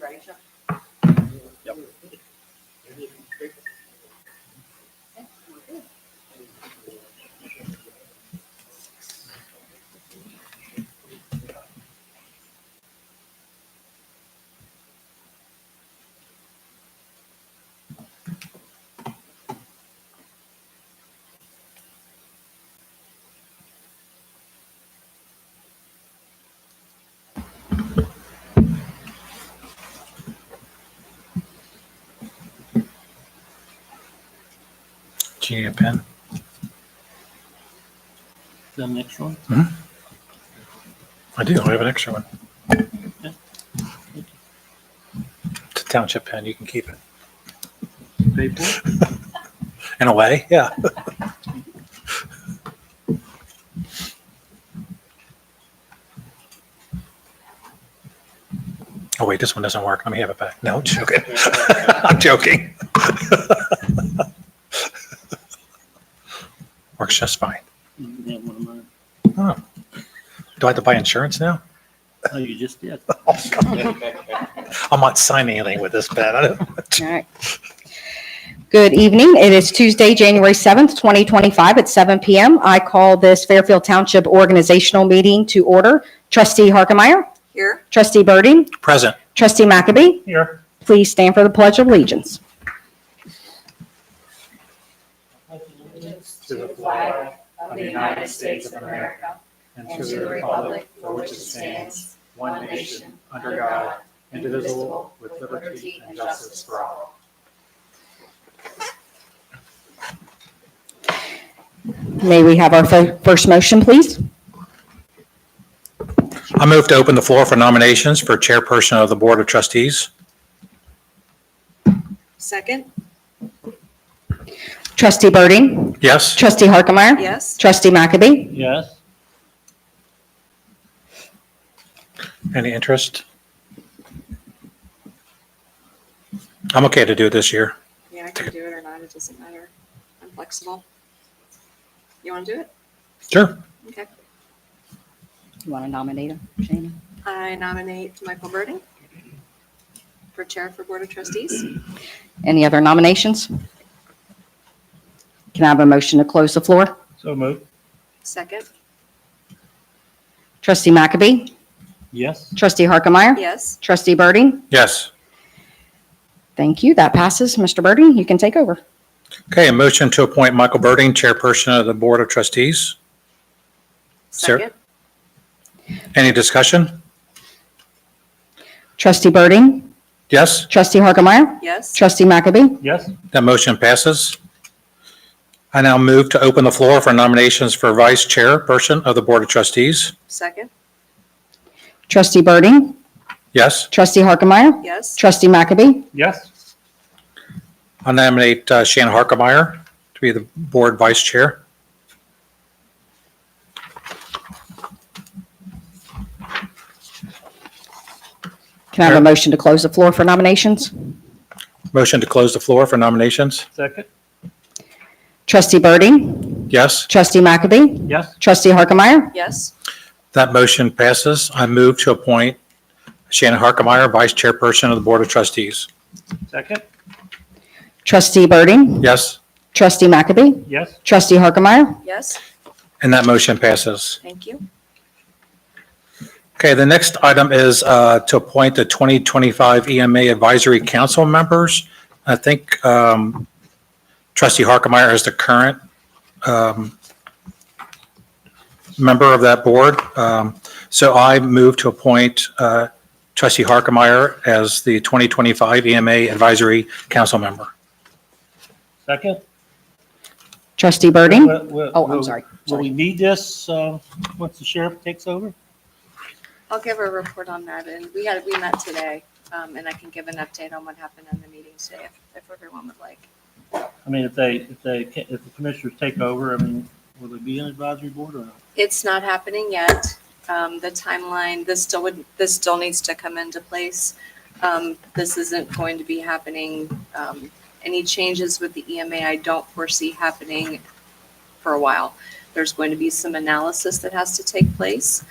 ready, Chuck? Yep. Do you need a pen? The next one. I do. I have an extra one. Yeah. It's a township pen. You can keep it. Pay for it? In a way, yeah. Oh, wait, this one doesn't work. Let me have it back. No, I'm joking. I'm joking. Works just fine. You can have one of mine. Oh. Do I have to buy insurance now? Oh, you just did. I'm not signing anything with this pen. I don't. All right. Good evening. It is Tuesday, January 7th, 2025 at 7 p.m. I call this Fairfield Township organizational meeting to order. Trustee Harkemeyer. Here. Trustee Birding. Present. Trustee McAbee. Here. Please stand for the Pledge of Allegiance. To the flag of the United States of America and to the republic for which it stands, one nation, under God, indivisible, with liberty and justice for all. May we have our first motion, please? I move to open the floor for nominations for chairperson of the Board of Trustees. Second? Trustee Birding. Yes. Trustee Harkemeyer. Yes. Trustee McAbee. Yes. Any interest? I'm okay to do it this year. Yeah, I can do it or not. It doesn't matter. I'm flexible. You want to do it? Sure. Okay. You want to nominate him, Shana? I nominate Michael Birding for chair for Board of Trustees. Any other nominations? Can I have a motion to close the floor? So moved. Second? Trustee McAbee. Yes. Trustee Harkemeyer. Yes. Trustee Birding. Yes. Thank you. That passes. Mr. Birding, you can take over. Okay, a motion to appoint Michael Birding, chairperson of the Board of Trustees. Sarah? Second? Any discussion? Trustee Birding. Yes, Trustee Harkemeyer. Yes. Trustee McAbee. Yes. that motion passes. I now move to open the floor for nominations for vice chairperson of the Board of Trustees. Second? Trustee Birding. Yes, Trustee Harkemeyer. Yes. Trustee McAbee. Yes. I nominate Shannon Harkemeyer to be the board vice chair. Can I have a motion to close the floor for nominations? Motion to close the floor for nominations. Second. Trustee Birding. Yes, Trustee McAbee. Yes. Trustee Harkemeyer. Yes. that motion passes. I move to appoint Shannon Harkemeyer, vice chairperson of the Board of Trustees. Second. Trustee Birding. Yes, Trustee McAbee. Yes. Trustee Harkemeyer. Yes. and that motion passes. Thank you. Okay, the next item is to appoint the 2025 EMA Advisory Council members. I think Trustee Harkemeyer is the current member of that board. So I move to appoint Trustee Harkemeyer as the 2025 EMA Advisory Council member. Second. Trustee Birding. Oh, I'm sorry. Will we need this once the sheriff takes over? I'll give a report on that. And we met today, and I can give an update on what happened in the meeting today if everyone would like. I mean, if the commissioners take over, I mean, will there be an advisory board or not? It's not happening yet. The timeline, this still needs to come into place. This isn't going to be happening. Any changes with the EMA, I don't foresee happening for a while. There's going to be some analysis that has to take place.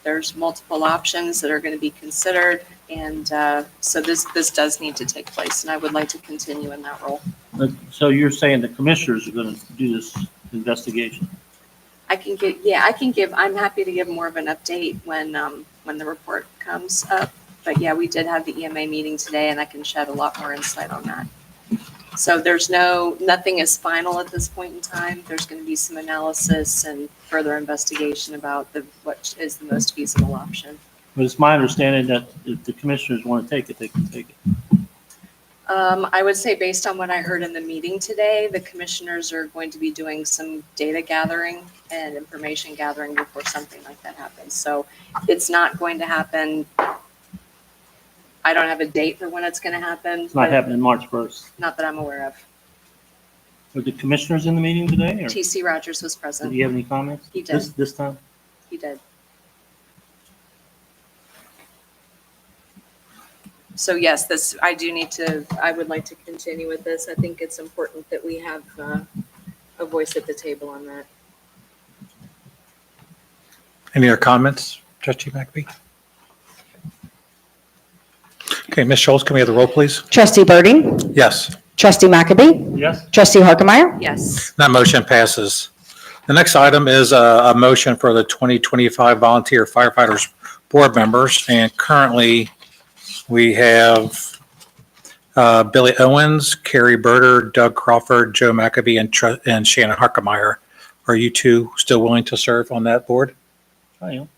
there's multiple options that are going to be considered. And so this does need to take place, and I would like to continue in that role. So you're saying the commissioners are going to do this investigation? I'm happy to give more of an update when the report comes up. But yeah, we did have the EMA meeting today, and I can shed a lot more insight on that. So there's nothing is final at this point in time. There's going to be some analysis and further investigation about what is the most feasible option. But it's my understanding that if the commissioners want to take it, they can take it. I would say based on what I heard in the meeting today, the commissioners are going to be doing some data gathering and information gathering before something like that happens. So it's not going to happen. I don't have a date for when it's going to happen. It's not happening March 1st. Not that I'm aware of. Were the commissioners in the meeting today? Or TC Rogers was did present. you have any comments? He did. This time? He did. So yes, I would like to continue with this. I think it's important that we have a voice at the table on that. Any other comments, Trustee McAbey? Okay, Ms. Schultz, can we have the roll, please? Trustee Birding, Yes, Trustee McAbey, Yes? Trustee Harkemaier, Yes. that motion passes. The next item is a motion for the 2025 Volunteer Firefighters Board members, and currently we have Billy Owens, Carrie Berter, Doug Crawford, Joe McAbey, and Shannon Harkemaier. Are you two still willing to serve on that board? I am.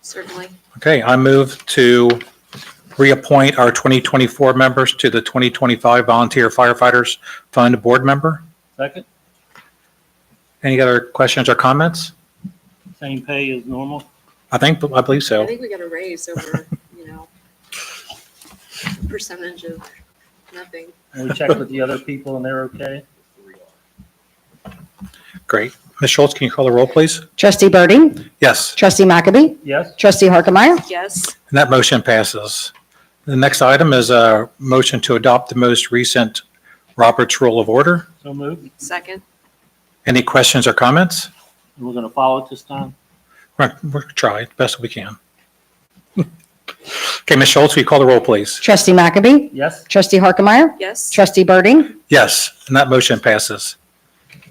Certainly. Okay, I move to reappoint our 2024 members to the 2025 Volunteer Firefighters Fund Board member. Second? Any other questions or comments? Same pay as normal? I believe so. I think we got a raise over, percentage of nothing. And we checked with the other people and they're okay? Great. Ms. Schultz, can you call the roll, please? Trustee Birding, Yes, Trustee McAbey, Yes? Trustee Harkemaier, Yes. and that motion passes. The next item is a motion to adopt the most recent Robert's Rule of Order. So moved. Second. Any questions or comments? And we're going to follow it this time? We're going to try it best we can. Okay, Ms. Schultz, will you call the roll, please? Trustee McAbey, Yes? Trustee Harkemaier, Yes. Trustee Birding, Yes, and that motion passes.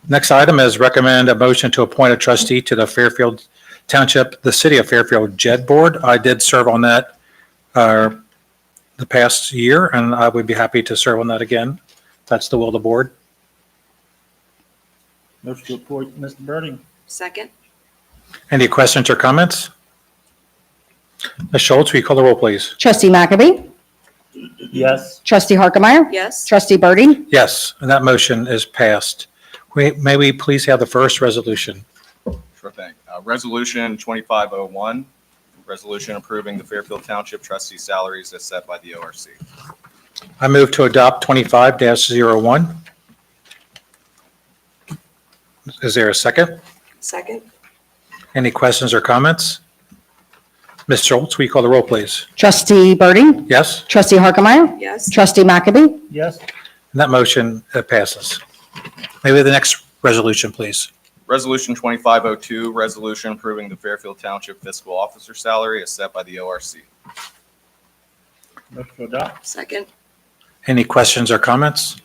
Next item is recommend a motion to appoint a trustee to the Fairfield Township, the City of Fairfield JED Board. I did serve on that the past year, and I would be happy to serve on that again. That's the will of the board. Motion to appoint Mr. Birding. Second. Any questions or comments? Ms. Schultz, will you call the roll, please? Trustee McAbey, Yes? Trustee Harkemaier, Yes. Trustee Birding, Yes, and that motion is passed. May we please have the first resolution? Sure thing. Resolution 2501, resolution approving the Fairfield Township trustee salaries as set by the ORC. I move to adopt 25-01. Is there a second? Second. Any questions or comments? Ms. Schultz, will you call the roll, please? Trustee Birding, Yes, Trustee Harkemaier, Yes. Trustee McAbey, Yes? and that motion passes. May we have the next resolution, please? Resolution 2502, resolution approving the Fairfield Township fiscal officer salary as set by the ORC. Motion to adopt? Second. Any questions or comments?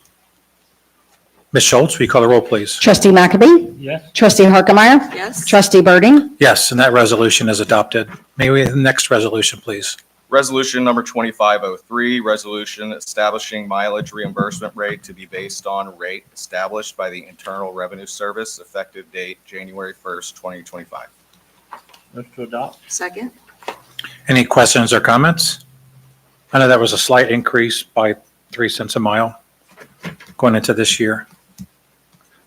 Ms. Schultz, will you call the roll, please? Trustee McAbey, Yes? Trustee Harkemaier, Yes. Trustee Birding, Yes, and that resolution is adopted. May we have the next resolution, please? Resolution number 2503, resolution establishing mileage reimbursement rate to be based on rate established by the Internal Revenue Service, effective date January 1st, 2025. Motion to adopt? Second. Any questions or comments? I know that was a slight increase by 3 cents a mile going into this year.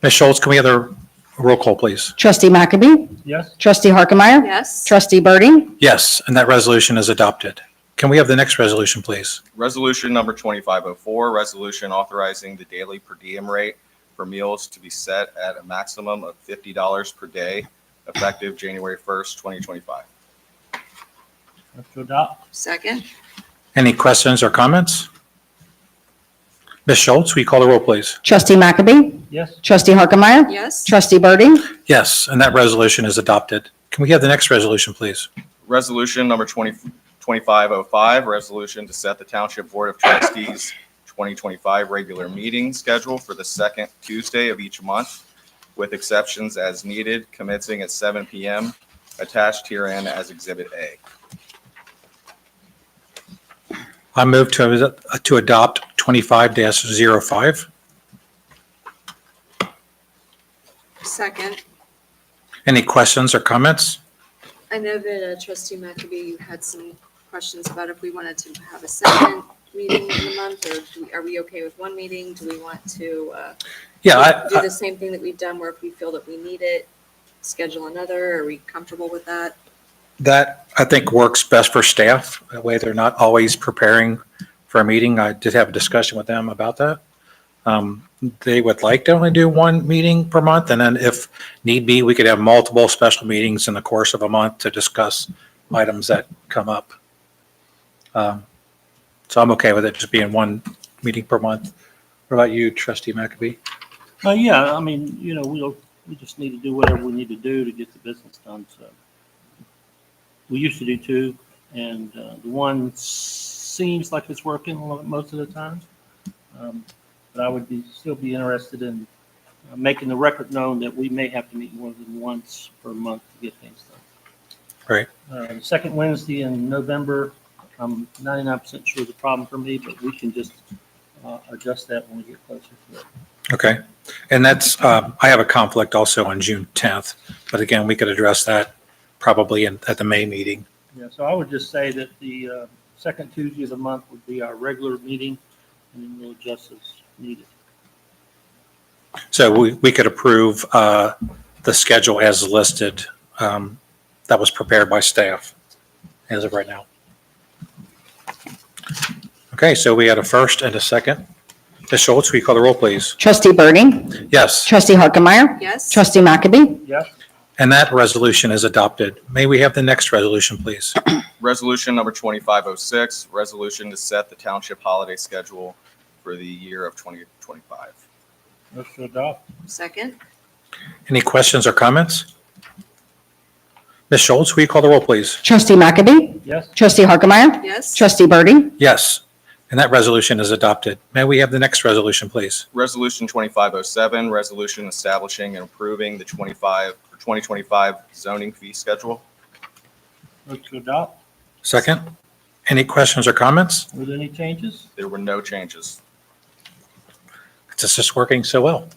Ms. Schultz, can we have the roll call, please? Trustee McAbey, Yes? Trustee Harkemaier, Yes. Trustee Birding, Yes, and that resolution is adopted. Can we have the next resolution, please? Resolution number 2504, resolution authorizing the daily per diem rate for meals to be set at a maximum of $50 per day, effective January 1st, 2025. Motion to adopt? Second. Any questions or comments? Ms. Schultz, will you call the roll, please? Trustee McAbey, Yes? Trustee Harkemaier, Yes. Trustee Birding, Yes, and that resolution is adopted. Can we have the next resolution, please? Resolution number 2505, resolution to set the Township Board of Trustees 2025 regular meeting schedule for the second Tuesday of each month, with exceptions as needed, commencing at 7 p.m., attached herein as Exhibit A. I move to adopt 25-05. Second. Any questions or comments? I know that Trustee McAbey, you had some questions about if we wanted to have a second meeting in the month, or are we okay with one meeting? Do we want to Yeah, do the same thing that we've done where if we feel that we need it, schedule another? Are we comfortable with that? that I think works best for staff. That way they're not always preparing for a meeting. I did have a discussion with them about that. They would like to only do one meeting per month, and then if need be, we could have multiple special meetings in the course of a month to discuss items that come up. So I'm okay with it just being one meeting per month. What about you, Trustee McAbey? Yeah, I mean, we just need to do whatever we need to do to get the business done, so. We used to do two, and the one seems like it's working most of the time. But I would still be interested in making the record known that we may have to meet more than once per month to get things done. Right. The second Wednesday in November, I'm 99% sure is a problem for me, but we can just adjust that when we get closer to it. Okay. And that's, I have a conflict also on June 10th, but again, we could address that probably at the May meeting. Yeah, so I would just say that the second Tuesday of the month would be our regular meeting, and then we'll adjust as needed. So we could approve the schedule as listed that was prepared by staff as of right now. Okay, so we had a first and a second. Ms. Schultz, will you call the roll, please? Trustee Birding? Yes, Trustee Harkemaier? Yes. Trustee McAbey? Yes? and that resolution is adopted. May we have the next resolution, please? Resolution number 2506, resolution to set the township holiday schedule for the year of 2025. Motion to adopt. Second. Any questions or comments? Ms. Schultz, will you call the roll, please? Trustee McAbey? Yes? Trustee Harkemaier? Yes. Trustee Birding? Yes, and that resolution is adopted. May we have the next resolution, please? Resolution 2507, resolution establishing and approving the 2025 zoning fee schedule. Motion to adopt. Second, any questions or comments? With any changes? There were no changes. It's just working so well.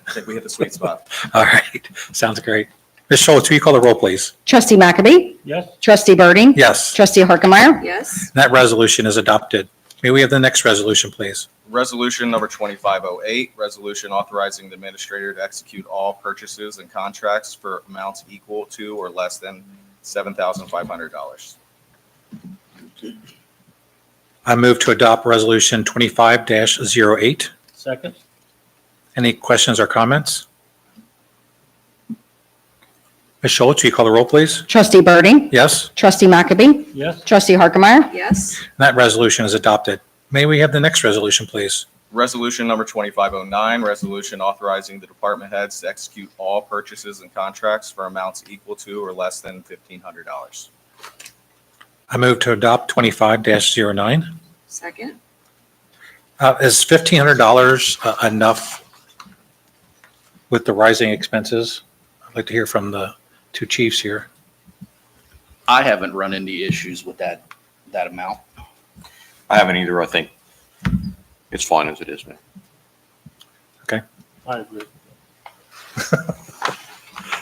I think we hit the sweet spot. All right, sounds great. Ms. Schultz, will you call the roll, please? Trustee McAbey? Yes? Trustee Birding? Yes, Trustee Harkemaier? Yes. that resolution is adopted. May we have the next resolution, please? Resolution number 2508, resolution authorizing the administrator to execute all purchases and contracts for amounts equal to or less than $7,500. I move to adopt Resolution 25-08. Second? Any questions or comments? Ms. Schultz, will you call the roll, please? Trustee Birding? Yes, Trustee McAbey? Yes? Trustee Harkemaier? Yes. that resolution is adopted. May we have the next resolution, please? Resolution number 2509, resolution authorizing the department heads to execute all purchases and contracts for amounts equal to or less than $1,500. I move to adopt 25-09. Second. Is $1,500 enough with the rising expenses? I'd like to hear from the two chiefs here. I haven't run into issues with that amount. I haven't either. I think it's fine as it is, man. I agree.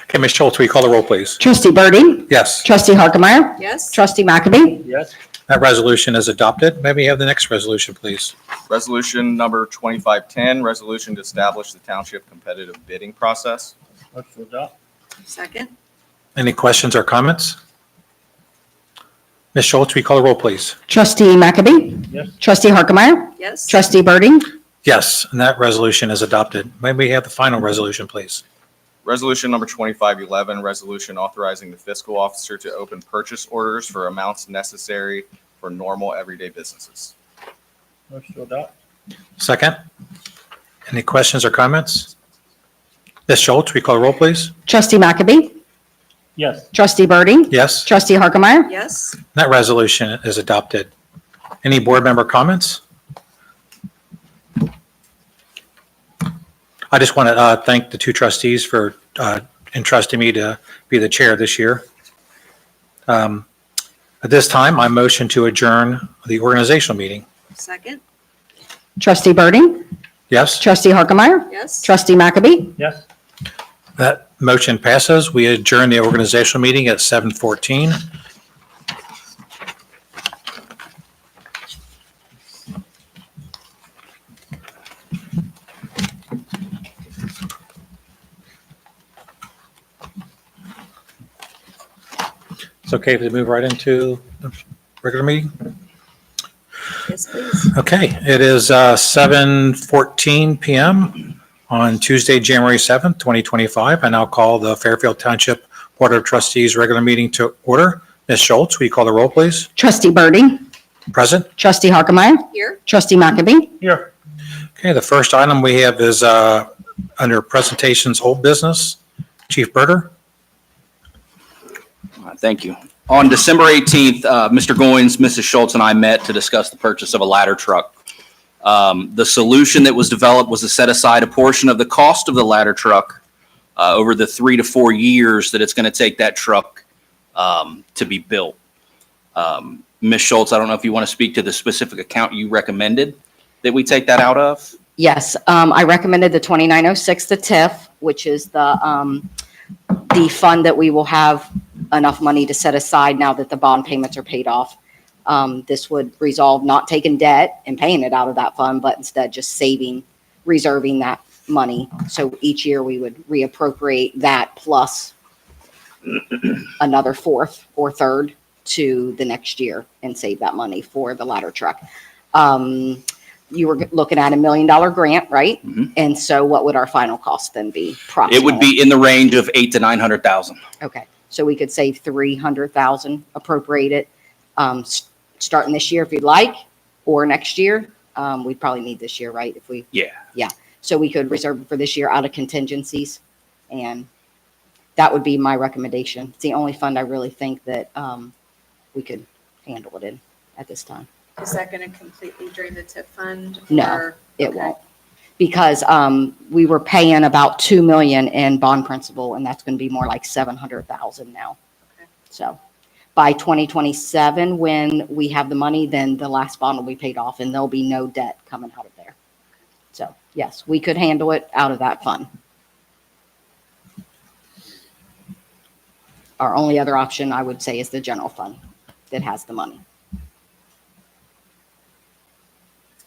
Okay, Ms. Schultz, will you call the roll, please? Trustee Birding? Yes, Trustee Harkemaier? Yes. Trustee McAbey? Yes? that resolution is adopted. May we have the next resolution, please? Resolution number 2510, resolution to establish the township competitive bidding process. Motion to adopt. Second. Any questions or comments? Ms. Schultz, will you call the roll, please? Trustee McAbey? Yes? Trustee Harkemaier? Yes. Trustee Birding? Yes, and that resolution is adopted. May we have the final resolution, please? Resolution number 2511, resolution authorizing the fiscal officer to open purchase orders for amounts necessary for normal everyday businesses. Motion to adopt. Second, any questions or comments? Ms. Schultz, will you call the roll, please? Trustee McAbey? Yes. Trustee Birding? Yes, Trustee Harkemaier? Yes. that resolution is adopted. Any board member comments? I just want to thank the two trustees for entrusting me to be the chair this year. At this time, I motion to adjourn the organizational meeting. Second? Trustee Birding? Yes, Trustee Harkemaier? Yes. Trustee McAbey? Yes. that motion passes. We adjourn the organizational meeting at 7:14. It's okay if we move right into the regular meeting? Yes, please. Okay, it is 7:14 PM on Tuesday, January 7th, 2025. I now call the Fairfield Township Board of Trustees regular meeting to order. Ms. Schultz, will you call the roll, please? Trustee Birding? Present? Trustee Harkemaier? Here? Trustee McAbey? Here. Okay, the first item we have is under presentations, old business. Chief Berger? Thank you. On December 18th, Mr. Goins, Mrs. Schultz, and I met to discuss the purchase of a ladder truck. The solution that was developed was to set aside a portion of the cost of the ladder truck over the 3 to 4 years that it's going to take that truck to be built. Ms. Schultz, I don't know if you want to speak to the specific account you recommended that we take that out of? Yes, I recommended the 2906, the TIF, which is the fund that we will have enough money to set aside now that the bond payments are paid off. This would resolve not taking debt and paying it out of that fund, but instead just saving, reserving that money. So each year we would reappropriate that plus another fourth or third to the next year and save that money for the ladder truck. You were looking at $1 million grant, right? Mhm. And so what would our final cost then be? It would be in the range of 800,000 to 900,000. Okay, so we could save 300,000, appropriate it, starting this year if you'd like, or next year. We'd probably need this year, right? If we, Yeah. so we could reserve it for this year out of contingencies. And that would be my recommendation. It's the only fund I really think that, we could handle it in at this time. Is that going to completely drain the tip fund? No, or- It okay. won't. Because, we were paying about 2 million in bond principal, and that's going to be more like 700,000 now. Okay. So by 2027, when we have the money, then the last bond will be paid off and there'll be no debt coming out of there. So yes, we could handle it out of that fund. Our only other option, I would say, is the general fund that has the money.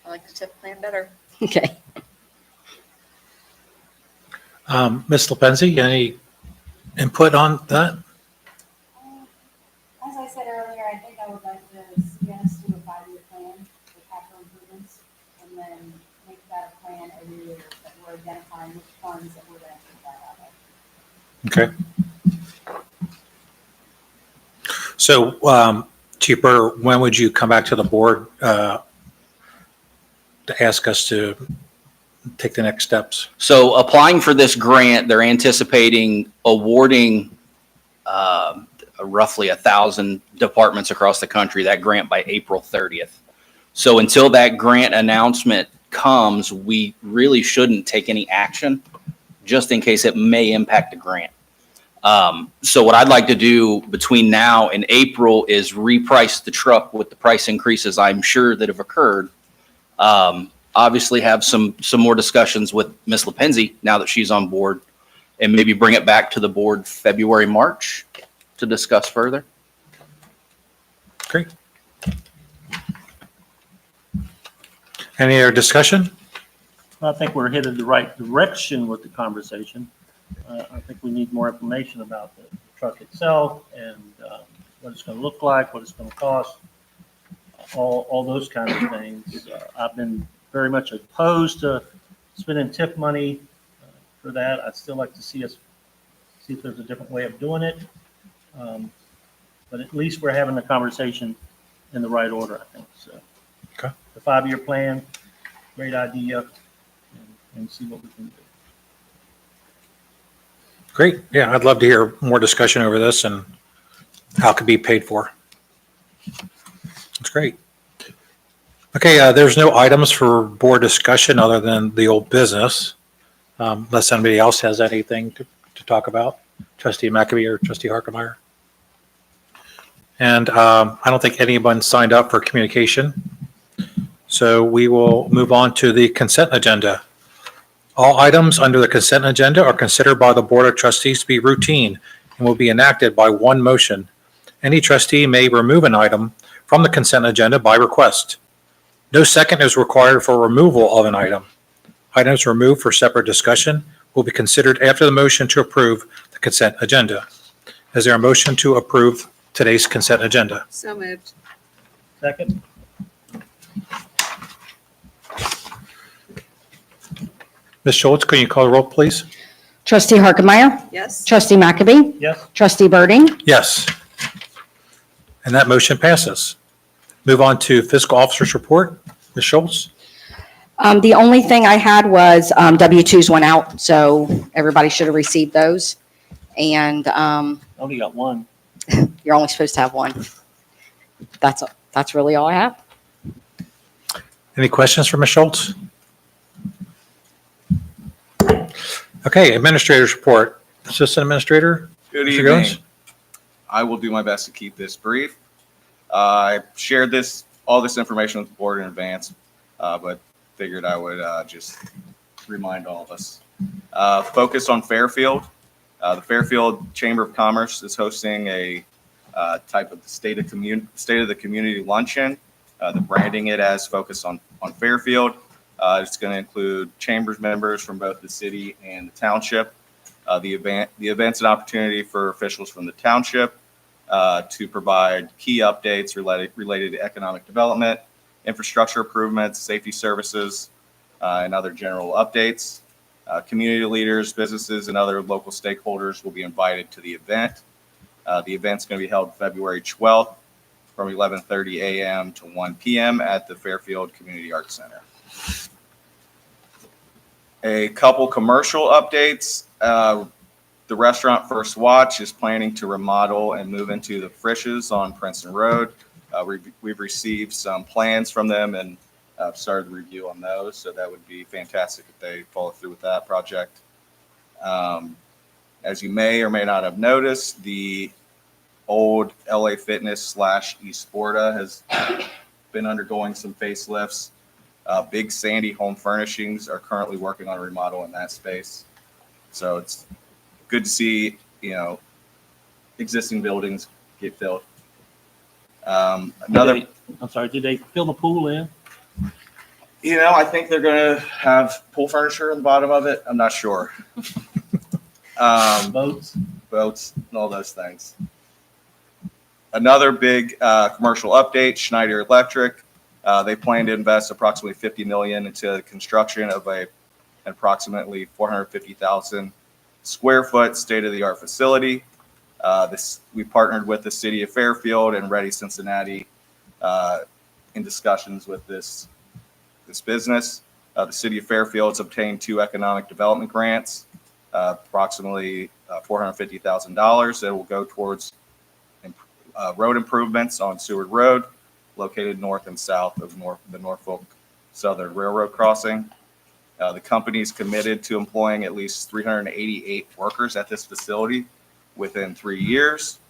I like the tip plan better. Okay. Ms. Lepenzi, any input on that? As I said earlier, I think I would like to see us do a 5-year plan for capital improvements and then make that a plan every year that we're identifying which funds that we're going to take that out of. Okay. So, Chief Berger, when would you come back to the board to ask us to take the next steps? So applying for this grant, they're anticipating awarding roughly 1,000 departments across the country that grant by April 30th. So until that grant announcement comes, we really shouldn't take any action just in case it may impact the grant. So what I'd like to do between now and April is reprice the truck with the price increases I'm sure that have occurred. Obviously have some more discussions with Ms. Lepenzi now that she's on board, and maybe bring it back to the board February, March to discuss further. Great. Any other discussion? I think we're headed the right direction with the conversation. I think we need more information about the truck itself and what it's going to look like, what it's going to cost, all those kinds of things. I've been very much opposed to spending TIF money for that. I'd still like to see if there's a different way of doing it. But at least we're having the conversation in the right order, I think. So, Okay. The 5-year plan, great idea, and see what we can do. Great. Yeah, I'd love to hear more discussion over this and how it could be paid for. That's great. Okay, there's no items for board discussion other than the old business. Unless anybody else has anything to talk about. Trustee McAbey or Trustee Harkemeyer. And I don't think anyone signed up for communication. So we will move on to the consent agenda. All items under the consent agenda are considered by the Board of Trustees to be routine and will be enacted by one motion. Any trustee may remove an item from the consent agenda by request. No second is required for removal of an item. Items removed for separate discussion will be considered after the motion to approve the consent agenda. Is there a motion to approve today's consent agenda? So moved. Second? Ms. Schultz, can you call the roll, please? Trustee Harkemeyer. Yes. Trustee McAbey. Yes. Trustee Birding. Yes. And that motion passes. Move on to fiscal officer's report. Ms. Schultz? The only thing I had was W-2s went out, so everybody should have received those. And Only got one. you're only supposed to have one. That's really all I have. Any questions for Ms. Schultz? Okay, administrator's report. Assistant Administrator? Good Mr. evening. Goins? I will do my best to keep this brief. I shared all this information with the board in advance, but figured I would just remind all of us. Focus on Fairfield. The Fairfield Chamber of Commerce is hosting a type of state of the community luncheon. They're branding it as Focus on Fairfield. It's going to include chambers members from both the city and the township. The event's an opportunity for officials from the township to provide key updates related to economic development, infrastructure improvements, safety services, and other general updates. Community leaders, businesses, and other local stakeholders will be invited to the event. The event's going to be held February 12th from 11:30 a.m. to 1 p.m. at the Fairfield Community Arts Center. A couple commercial updates. The restaurant First Watch is planning to remodel and move into the Frisch's on Princeton Road. We've received some plans from them and started the review on those, so that would be fantastic if they follow through with that project. As you may or may not have noticed, the old LA Fitness / Esporta has been undergoing some facelifts. Big Sandy Home Furnishings are currently working on a remodel in that space. So it's good to see, existing buildings get filled. I'm sorry, did they fill the pool in? I think they're going to have pool furniture in the bottom of it. I'm not sure. Boats? Boats and all those things. Another big commercial update, Schneider Electric. They plan to invest approximately $50 million into the construction of an approximately 450,000 square foot state-of-the-art facility. We partnered with the city of Fairfield and Ready Cincinnati in discussions with this business. The city of Fairfield has obtained 2 economic development grants, approximately $450,000 that will go towards road improvements on Seward Road, located north and south of the Norfolk Southern Railroad crossing. The company is committed to employing at least 388 workers at this facility within 3 years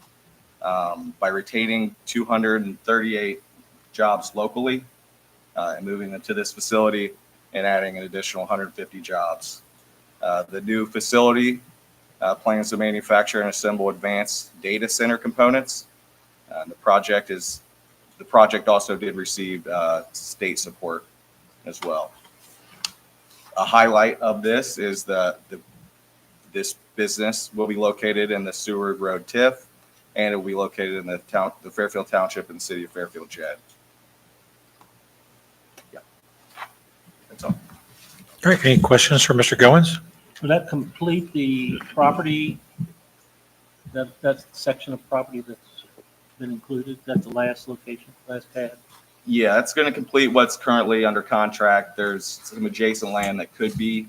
by retaining 238 jobs locally and moving them to this facility and adding an additional 150 jobs. The new facility plans to manufacture and assemble advanced data center components. The project also did receive state support as well. A highlight of this is this business will be located in the Seward Road TIF, and it will be located in the Fairfield Township and the city of Fairfield JED. Yeah, that's all. All right, any questions for Mr. Goins? Will that complete the property, that section of property that's been included? That's the last location, last pad? Yeah, it's going to complete what's currently under contract. There's some adjacent land that could be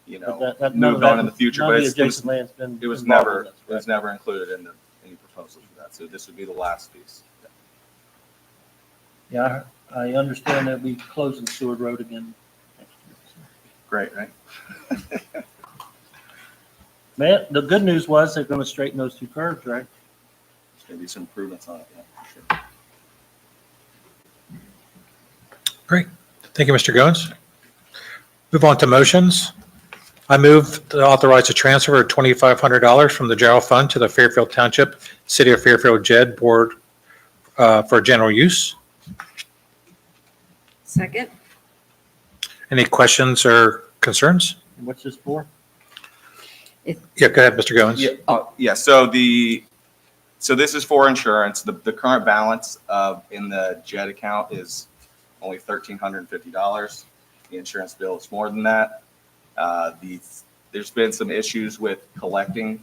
you But know, that- none of moved on that- in the future, none but of the it was, adjacent land's been it was involved never, in this, it was correct? never included in any proposal for that. So this would be the last piece. Yeah, I understand that we closing Seward Road again next year. So. Great, right? Man, the good news was they're gonna straighten those two curves, right? There's going to be some improvements on it, yeah, for sure. Thank you, Mr. Goins. Move on to motions. I move to authorize a transfer of $2,500 from the general fund to the Fairfield Township City of Fairfield JED Board for general use. Second? Any questions or concerns? And what's this for? Yeah, go ahead, Mr. Goins. Yeah, so this is for insurance. The current balance in the JED account is only $1,350. The insurance bill is more than that. There's been some issues with collecting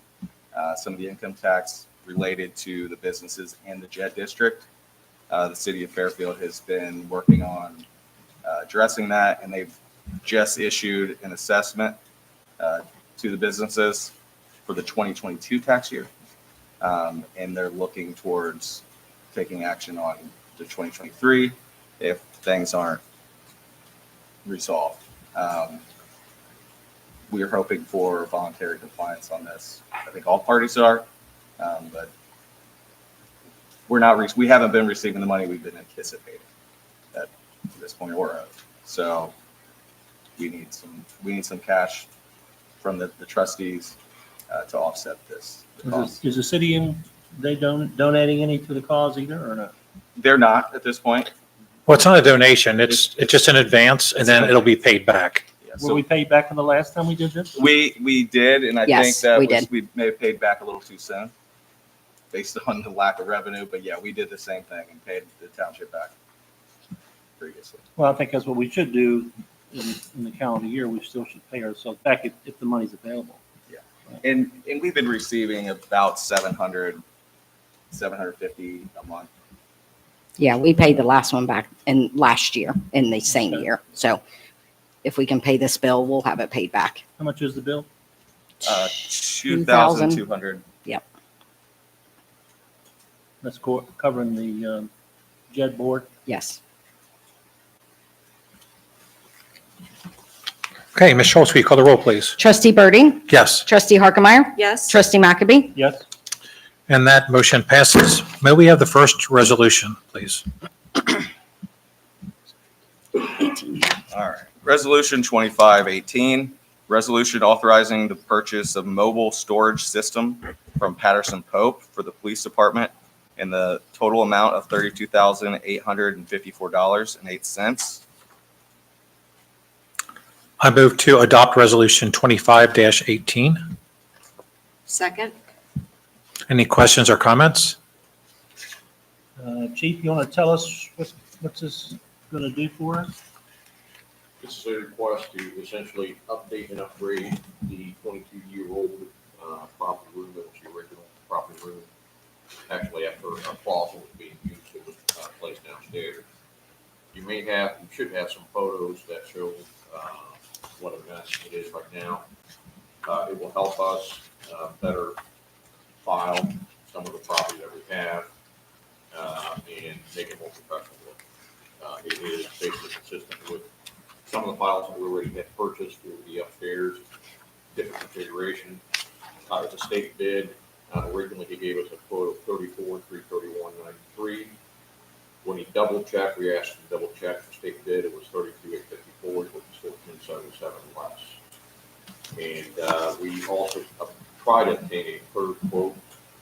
some of the income tax related to the businesses in the JED district. The city of Fairfield has been working on addressing that, and they've just issued an assessment to the businesses for the 2022 tax year. And they're looking towards taking action on the 2023 if things aren't resolved. We are hoping for voluntary compliance on this. I think all parties are, but we haven't been receiving the money we've been anticipating at this point or of. So we need some cash from the trustees to offset this. The cost. Is the city donating any to the cause either, or not? They're not at this point. Well, it's not a donation. It's just an advance and then it'll be paid back. Yeah, Were so we paid back on the last time we did this? we did, and I think Yes, that we was, did. we may have paid back a little too soon based on the lack of revenue. But yeah, we did the same thing and paid the township back previously. Well, I think that's what we should do in the calendar year. We still should pay ourselves back if the money's available. And we've been receiving about 750 a month. Yeah, we paid the last one back in last year, in the same Okay. year. So if we can pay this bill, we'll have it paid back. How much is the bill? 2,200. That's covering the JED board. Yes. Okay, Ms. Schultz, will you call the roll, please? Trustee Birding, Yes, trustee Harkemaier, Yes? trustee McAbey, Yes? and that motion passes. May we have the first resolution, please? All right. Resolution 2518, resolution authorizing the purchase of mobile storage system from Patterson Pope for the police department in the total amount of $32,854.08. I move to adopt Resolution 25-18. Second? Any questions or comments? Chief, you want to tell us what's this going to do for us? This is a request to essentially update and upgrade the 22-year-old property room that was the original property room. Actually, after a closet was being used, it was placed downstairs. You should have some photos that show what a mess it is right now. It will help us better file some of the property that we have and make it more professional. It is basically consistent with some of the files that we already had purchased. Will be upstairs, different configuration. It's a state bid. Originally, he gave us a quote of $34,331.93. When he double checked, we asked him to double check the state bid. It was $32,854, which is $14,77 less. And we also tried to obtain a third quote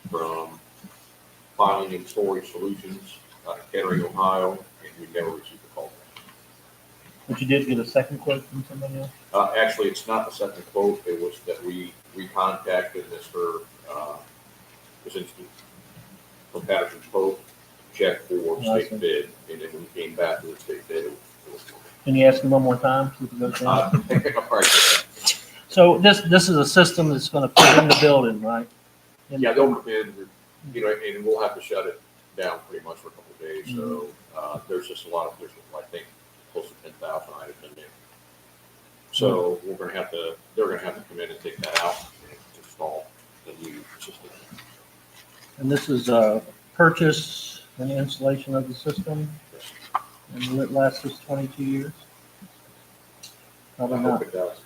from Filing and Storage Solutions out of Kettering, Ohio, and we never received a call back. But you did get a second quote from somebody else? Actually, it's not the second quote. It was that we contacted Mr. This instance from Patterson Pope, checked for I state see. bid, and then when we came back to the state bid, it was. Can you ask him one more time? See if it goes down? I'll probably take that. So this is a system that's going to fit in the building, right? Yeah, they'll bid, and we'll have to shut it down pretty much for a couple of days. So there's just there's I think close to 10,000 items in there. So they're gonna have to come in and take that out and install the new system. And this is purchase and installation of the system, and will it last us 22 years? I Probably hope not. it does.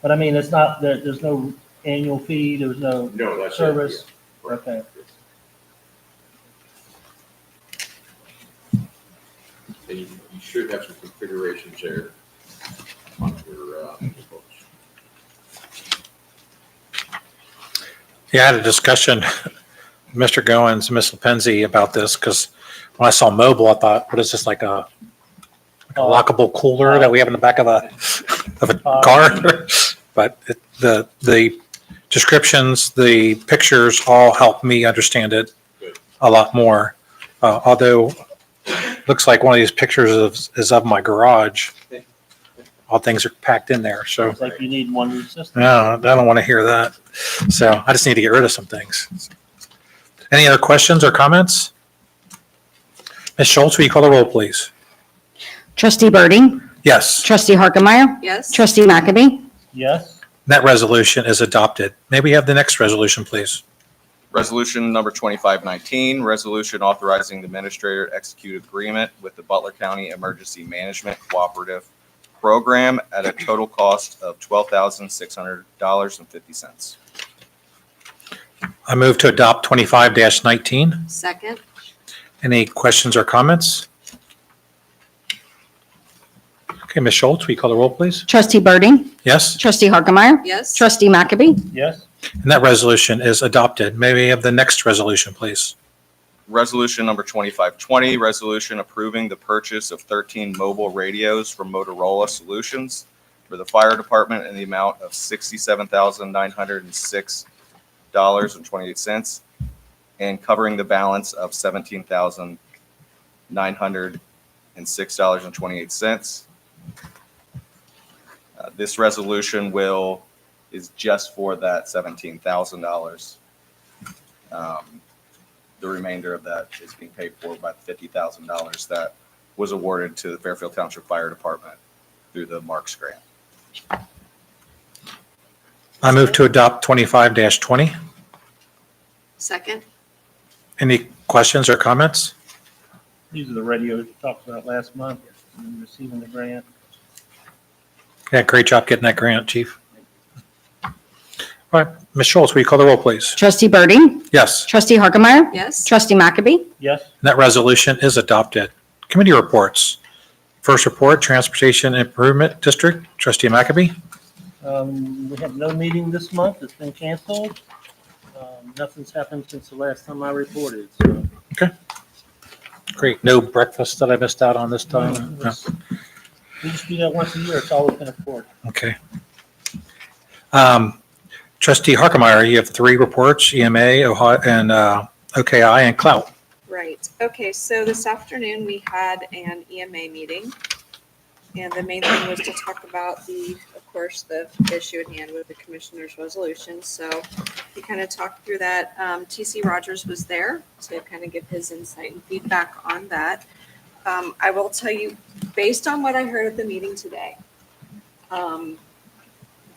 But I mean, it's not, there's no annual fee, there's no No, that's it. service. Yeah. Right. Okay. And you should have some configurations there on your books. Yeah, I had a discussion, Mr. Goins, Ms. Lepenzi, about this, because when I saw mobile, I thought, what is this, like a lockable cooler that we have in the back of a car? But the descriptions, the pictures all help me understand it a lot more. Although, looks like one of these pictures is of my garage. All things are packed in there, so. It's like you need one new system. No, I don't want to hear that. So I just need to get rid of some things. Any other questions or comments? Ms. Schultz, will you call the roll, please? Trustee Birding, Yes, trustee Harkemaier, Yes? trustee McAbey, Yes? that resolution is adopted. May we have the next resolution, please? Resolution number 2519, resolution authorizing the administrator to execute agreement with the Butler County Emergency Management Cooperative Program at a total cost of $12,600.50. I move to adopt 25-19. Second? Any questions or comments? Okay, Ms. Schultz, will you call the roll, please? trustee Birding, Yes, trustee Harkemaier, Yes? trustee McAbey, Yes? and that resolution is adopted. May we have the next resolution, please? Resolution number 2520, resolution approving the purchase of 13 mobile radios from Motorola Solutions for the fire department in the amount of $67,906.28 and covering the balance of $17,906.28. This resolution is just for that $17,000. The remainder of that is being paid for by the $50,000 that was awarded to the Fairfield Township Fire Department through the Marks Grant. I move to adopt 25-20. Second? Any questions or comments? These are the radios we talked about last month and receiving the grant. Yeah, great job getting that grant, Chief. All right, Ms. Schultz, will you call the roll, please? trustee Birding, Yes, trustee Harkemaier, Yes? trustee McAbey, Yes? and that resolution is adopted. Committee reports. First report, Transportation Improvement District, trustee McAbey. We have no meeting this month. It's been canceled. Nothing's happened since the last time I reported, so. Great. No breakfast that I missed out on this time? No. We just do that once a year. It's all we can afford. Okay. Trustee Harkemaier, you have 3 reports, EMA, Ohio, and OKI, and Clout. Right. Okay, so this afternoon we had an EMA meeting. And the main thing was to talk about of course, the issue at hand with the commissioner's resolution. So we kind of talked through that. TC Rogers was there to kind of give his insight and feedback on that. I will tell you, based on what I heard at the meeting today,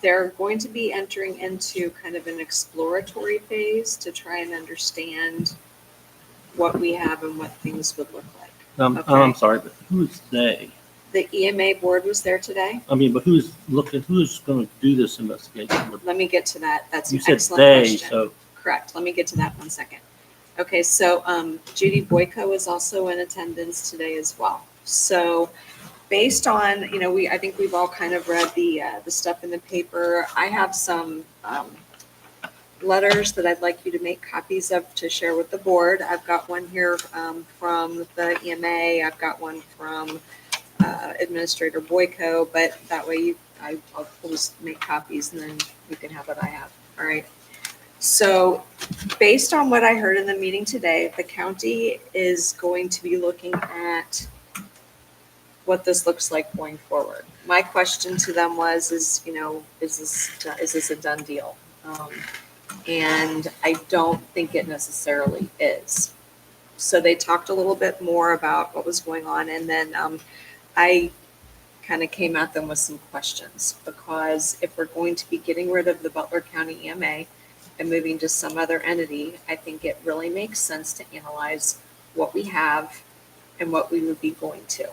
they're going to be entering into kind of an exploratory phase to try and understand what we have and what things would look like. Okay. I'm sorry, but who's they? The EMA board was there today. I mean, but who's going to do this investigation? Let me get to that. That's You an said excellent they, question. so. Correct. Let me get to that 1 second. Okay, so Judy Boyko is also in attendance today as well. So based on, I think we've all kind of read the stuff in the paper. I have some letters that I'd like you to make copies of to share with the board. I've got one here from the EMA. I've got one from Administrator Boyko, but that way I'll just make copies and then you can have what I have. All right. So based on what I heard in the meeting today, the county is going to be looking at what this looks like going forward. My question to them was, is this a done deal? And I don't think it necessarily is. So they talked a little bit more about what was going on. And then I kind of came at them with some questions, because if we're going to be getting rid of the Butler County EMA and moving to some other entity, I think it really makes sense to analyze what we have and what we would be going to.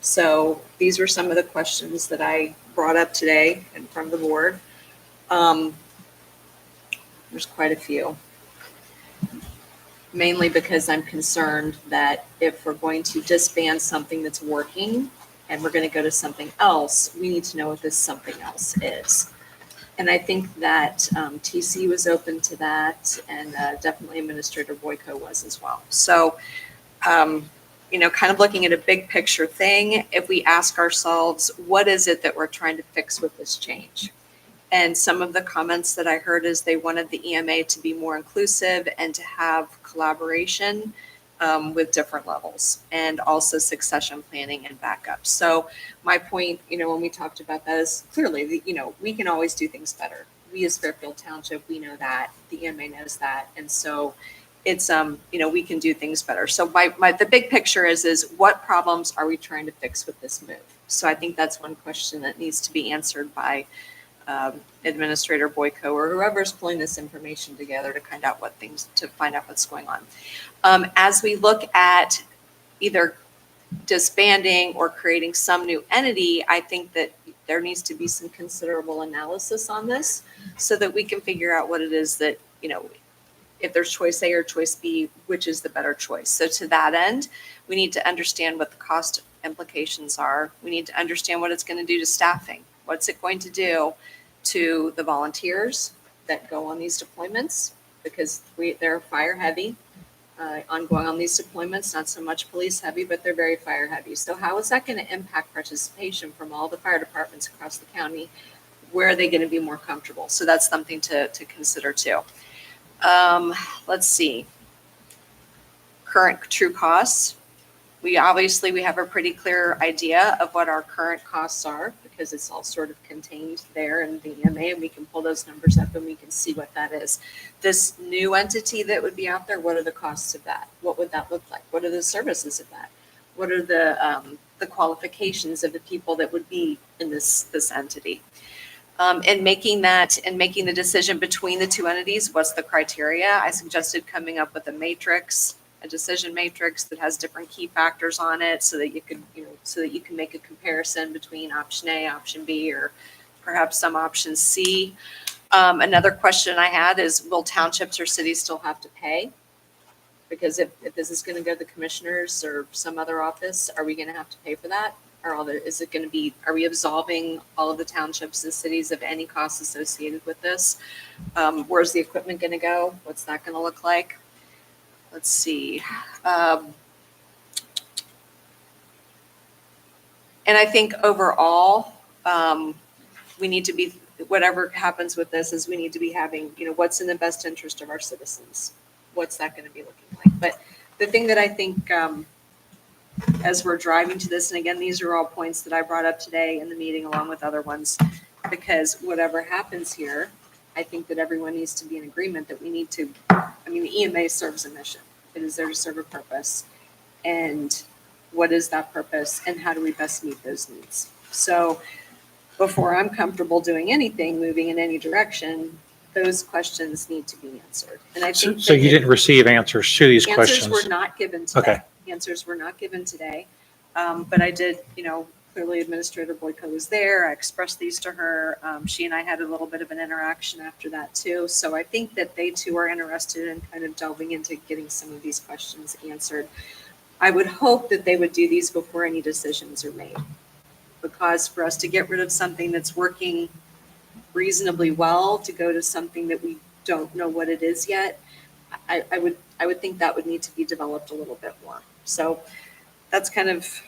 So these were some of the questions that I brought up today in front of the board. There's quite a few. Mainly because I'm concerned that if we're going to disband something that's working and we're going to go to something else, we need to know what this something else is. And I think that TC was open to that, and definitely Administrator Boyko was as well. So, kind of looking at a big picture thing, if we ask ourselves, what is it that we're trying to fix with this change? And some of the comments that I heard is they wanted the EMA to be more inclusive and to have collaboration with different levels, and also succession planning and backup. So my point, when we talked about that, is clearly, we can always do things better. We as Fairfield Township, we know that, the EMA knows that. And so it's, we can do things better. So the big picture is what problems are we trying to fix with this move? So I think that's one question that needs to be answered by Administrator Boyko or whoever's pulling this information together to find out what's going on. As we look at either disbanding or creating some new entity, I think that there needs to be some considerable analysis on this so that we can figure out what it is that, if there's choice A or choice B, which is the better choice. So to that end, we need to understand what the cost implications are. We need to understand what it's going to do to staffing. What's it going to do to the volunteers that go on these deployments? Because they're fire heavy ongoing on these deployments, not so much police heavy, but they're very fire heavy. So how is that going to impact participation from all the fire departments across the county? Where are they going to be more comfortable? So that's something to consider too. Let's see. Current true costs. We have a pretty clear idea of what our current costs are, because it's all sort of contained there in the EMA, and we can pull those numbers up and we can see what that is. This new entity that would be out there, what are the costs of that? What would that look like? What are the services of that? What are the qualifications of the people that would be in this entity? And making the decision between the two entities, what's the criteria? I suggested coming up with a decision matrix that has different key factors on it, so that you can make a comparison between option A, option B, or perhaps some option C. Another question I had is, will townships or cities still have to pay? Because if this is going to go to the commissioners or some other office, are we going to have to pay for that? Or are we absolving all of the townships and cities of any costs associated with this? Where's the equipment going to go? What's that going to look like? Let's see. And I think overall, we need to be, whatever happens with this, is we need to be having, what's in the best interest of our citizens. What's that going to be looking like? But the thing that I think, as we're driving to this, and again, these are all points that I brought up today in the meeting along with other ones, because whatever happens here, I think that everyone needs to be in agreement that we need to, the EMA serves a mission. It is there to serve a purpose. And what is that purpose, and how do we best meet those needs? So before I'm comfortable doing anything, moving in any direction, those questions need to be answered. And I think So you didn't receive answers to these questions? Answers were not given today. Okay. Answers were not given today. But I did, clearly Administrator Boyko was there. I expressed these to her. She and I had a little bit of an interaction after that too. So I think that they too are interested in kind of delving into getting some of these questions answered. I would hope that they would do these before any decisions are made. Because for us to get rid of something that's working reasonably well, to go to something that we don't know what it is yet, I would think that would need to be developed a little bit more. So that's kind of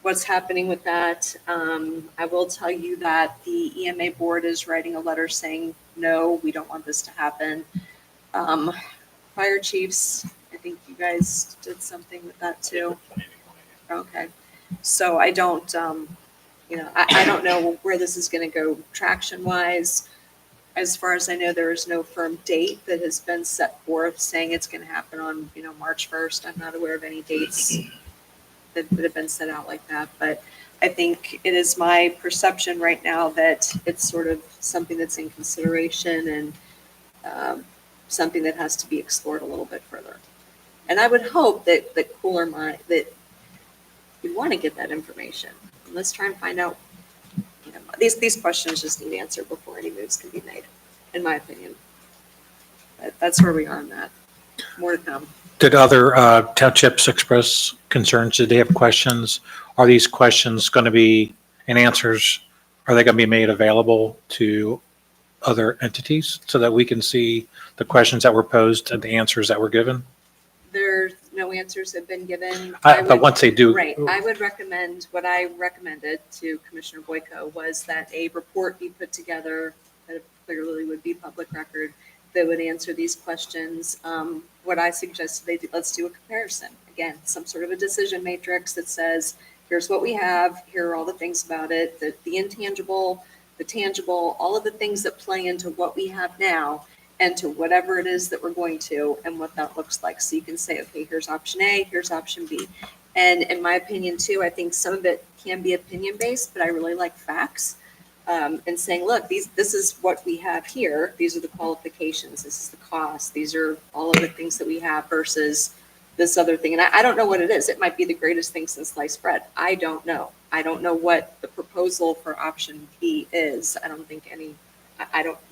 what's happening with that. I will tell you that the EMA board is writing a letter saying, no, we don't want this to happen. Fire chiefs, I think you guys did something with that too. Okay. So I don't, I don't know where this is going to go traction wise. As far as I know, there is no firm date that has been set forth saying it's going to happen on, March 1st. I'm not aware of any dates that have been set out like that. But I think it is my perception right now that it's sort of something that's in consideration and something that has to be explored a little bit further. And I would hope that cooler mind, that we want to get that information. Let's try and find out, these questions just need answered before any moves can be made, in my opinion. But that's where we are on that. More to come. Did other townships express concerns? Did they have questions? Are these questions going to be, and answers, are they going to be made available to other entities so that we can see the questions that were posed and the answers that were given? There's no answers have been given. But once they do. Right. I would recommend, what I recommended to Commissioner Boyko was that a report be put together that clearly would be public record that would answer these questions. What I suggested they do, let's do a comparison. Again, some sort of a decision matrix that says, here's what we have, here are all the things about it, the intangible, the tangible, all of the things that play into what we have now and to whatever it is that we're going to and what that looks like. So you can say, okay, here's option A, here's option B. And in my opinion too, I think some of it can be opinion based, but I really like facts. And saying, look, this is what we have here. These are the qualifications. This is the cost. These are all of the things that we have versus this other thing. And I don't know what it is. It might be the greatest thing since sliced bread. I don't know. I don't know what the proposal for option B is. I don't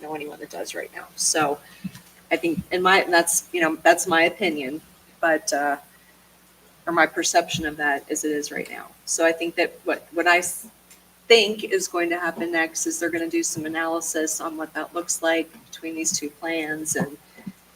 know anyone that does right now. So I think that's my opinion, but, or my perception of that as it is right now. So I think that what I think is going to happen next is they're going to do some analysis on what that looks like between these two plans. And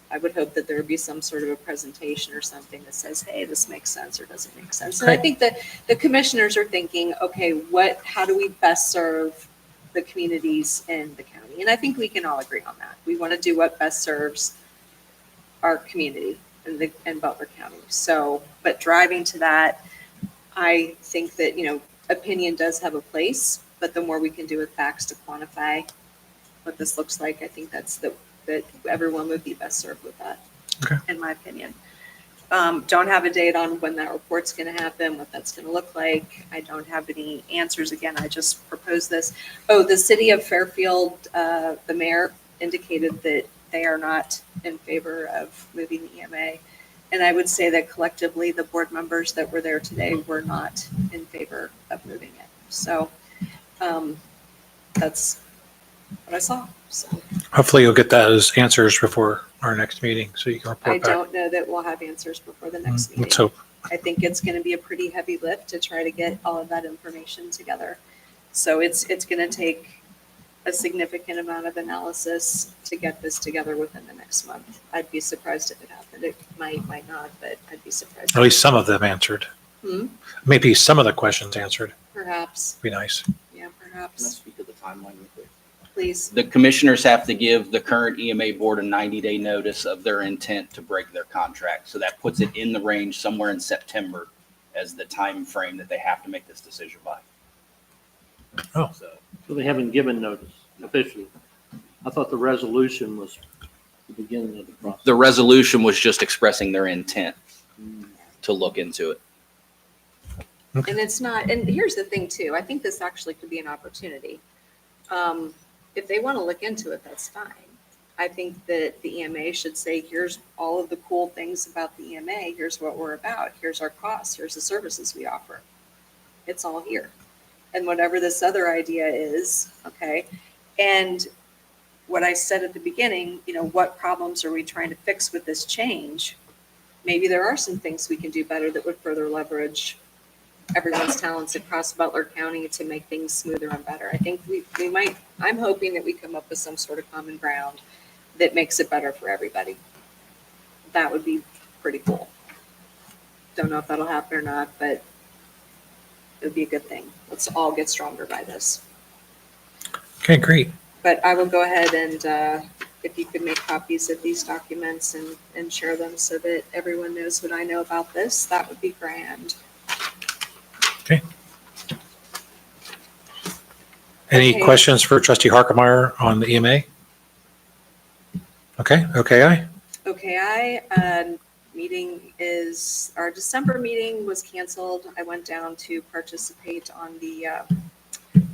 I would hope that there would be some sort of a presentation or something that says, hey, this makes sense or doesn't make sense. And I think that the commissioners are thinking, okay, how do we best serve the communities in the county? And I think we can all agree on that. We want to do what best serves our community in Butler County. So, but driving to that, I think that, opinion does have a place, but the more we can do with facts to quantify what this looks like, I think that everyone would be best served with that, in my opinion. Don't have a date on when that report's going to happen, what that's going to look like. I don't have any answers. Again, I just proposed this. Oh, the city of Fairfield, the mayor indicated that they are not in favor of moving the EMA. And I would say that collectively, the board members that were there today were not in favor of moving it. So that's what I saw. So Hopefully you'll get those answers before our next meeting so you can report I back. don't know that we'll have answers before the next meeting. Let's hope. I think it's going to be a pretty heavy lift to try to get all of that information together. So it's going to take a significant amount of analysis to get this together within the next month. I'd be surprised if it happened. It might not, but I'd be surprised. At least some of them answered. Maybe some of the questions answered. Perhaps. Be nice. Yeah, Let's perhaps. speak to the timeline real quick. Please. The commissioners have to give the current EMA board a 90-day notice of their intent to break their contract. So that puts it in the range somewhere in September as the time frame that they have to make this decision by. Oh. So they haven't given notice officially. I thought the resolution was the beginning of the process. The resolution was just expressing their intent to look into it. And it's not, and here's the thing too, I think this actually could be an opportunity. If they want to look into it, that's fine. I think that the EMA should say, here's all of the cool things about the EMA. Here's what we're about. Here's our costs. Here's the services we offer. It's all here. And whatever this other idea is, okay. And what I said at the beginning, what problems are we trying to fix with this change? Maybe there are some things we can do better that would further leverage everyone's talents across Butler County to make things smoother and better. I think we might, I'm hoping that we come up with some sort of common ground that makes it better for everybody. That would be pretty cool. Don't know if that'll happen or not, but it would be a good thing. Let's all get stronger by this. Okay, great. But I will go ahead and if you could make copies of these documents and share them so that everyone knows what I know about this, that would be grand. Okay. Any Okay. questions for Trustee Harkemeyer on the EMA? Okay, Our December meeting was canceled. I went down to participate on the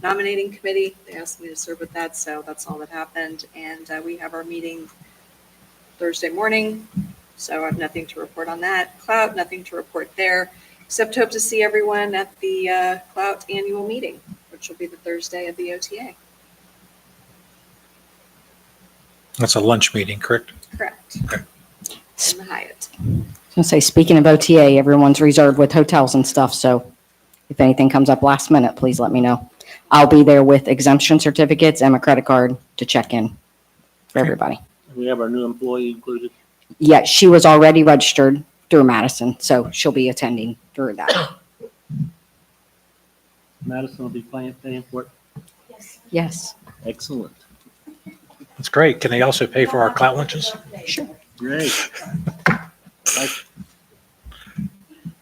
nominating committee. They asked me to serve with that, so that's all that happened. And we have our meeting Thursday morning, so I have nothing to report on that. Clout, nothing to report there, except hope to see everyone at the Clout annual meeting, which will be the Thursday of the OTA. That's a lunch meeting, correct? Correct. Okay. In the Hyatt. I was gonna say, speaking of OTA, everyone's reserved with hotels and stuff, so if anything comes up last minute, please let me know. I'll be there with exemption certificates and my credit card to check in for Okay. everybody. We have our new employee included. Yeah, she was already registered through Madison, so she'll be attending through that. Madison will be paying for it. Yes. Excellent. That's great. Can they also pay for our clout lunches? Great.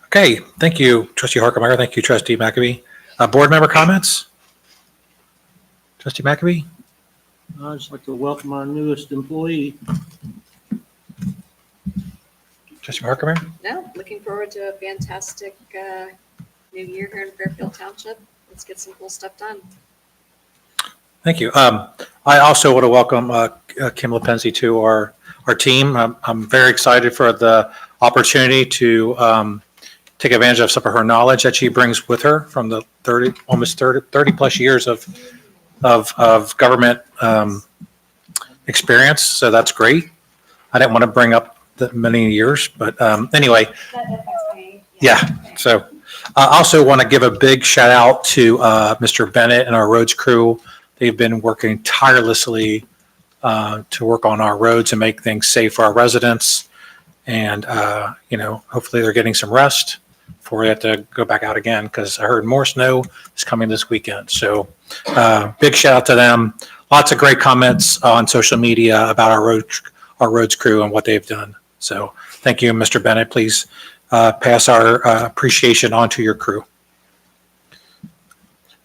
Okay, thank you, trustee Harkemaier. Thank you, trustee McAbey. Board member comments? Trustee McAbey? I'd just like to welcome our newest employee. Trustee Harkemaier? No, looking forward to a fantastic new year here in Fairfield Township. Let's get some cool stuff done. Thank you. I also want to welcome Kim Lepenzi to our team. I'm very excited for the opportunity to take advantage of some of her knowledge that she brings with her from the 30 plus years of government experience. So that's great. I didn't want to bring up that many years, but anyway, yeah. So I also want to give a big shout out to Mr. Bennett and our roads crew. They've been working tirelessly to work on our roads and make things safe for our residents. And, hopefully they're getting some rest before we have to go back out again, because I heard more snow is coming this weekend. So big shout out to them. Lots of great comments on social media about our roads crew and what they've done. So thank you, Mr. Bennett. Please pass our appreciation on to your crew.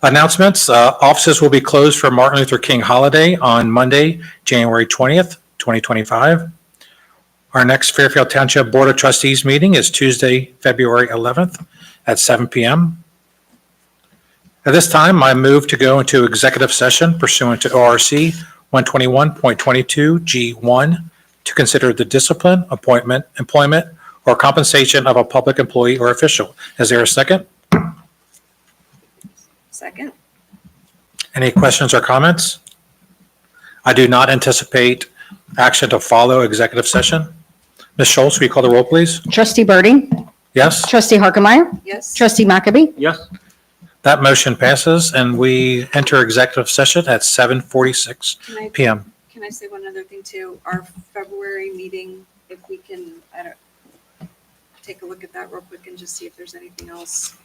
Announcements. Offices will be closed for Martin Luther King holiday on Monday, January 20th, 2025. Our next Fairfield Township Board of Trustees meeting is Tuesday, February 11th at 7 p.m. At this time, I move to go into executive session pursuant to ORC 121.22 G1 to consider the discipline, appointment, employment, or compensation of a public employee or official. Is there a second? Second. Any questions or comments? I do not anticipate action to follow executive session. Ms. Schultz, will you call the roll, please? Trustee Birding, Yes, trustee Harkemaier, Yes. trustee McAbey, Yes. that motion passes, and we enter executive session at 7:46 p.m. Can I say one other thing too? Our February meeting, if we can, take a look at that real quick and just see if there's anything else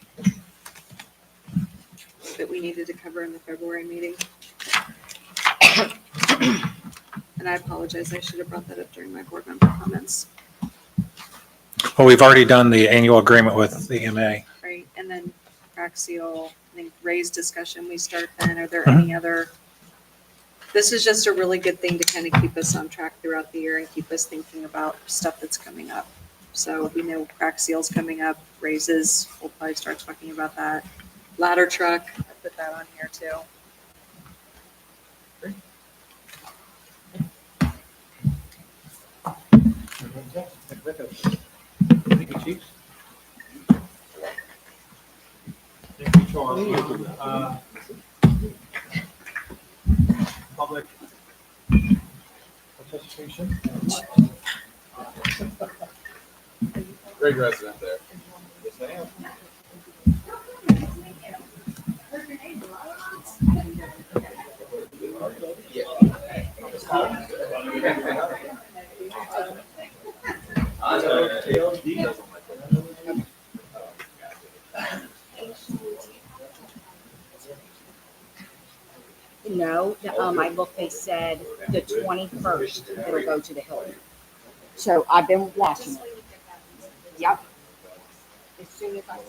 that we needed to cover in the February meeting. And I apologize, I should have brought that up during my board member comments, Well, we've already done the annual agreement with the EMA. right? And then crack seal, I think raise discussion, we start then. Are there any other? This is just a really good thing to kind of keep us on track throughout the year and keep us thinking about stuff that's coming up. So we know crack seals coming up, raises, we'll probably start talking about that. Ladder truck, I put that on here too. Thank you, Chief. Thank you, Charles. Public participation. Great resident there. No, I looked, they said the 21st, it'll go to the Hilton. So I've been watching. Yep. As soon as I.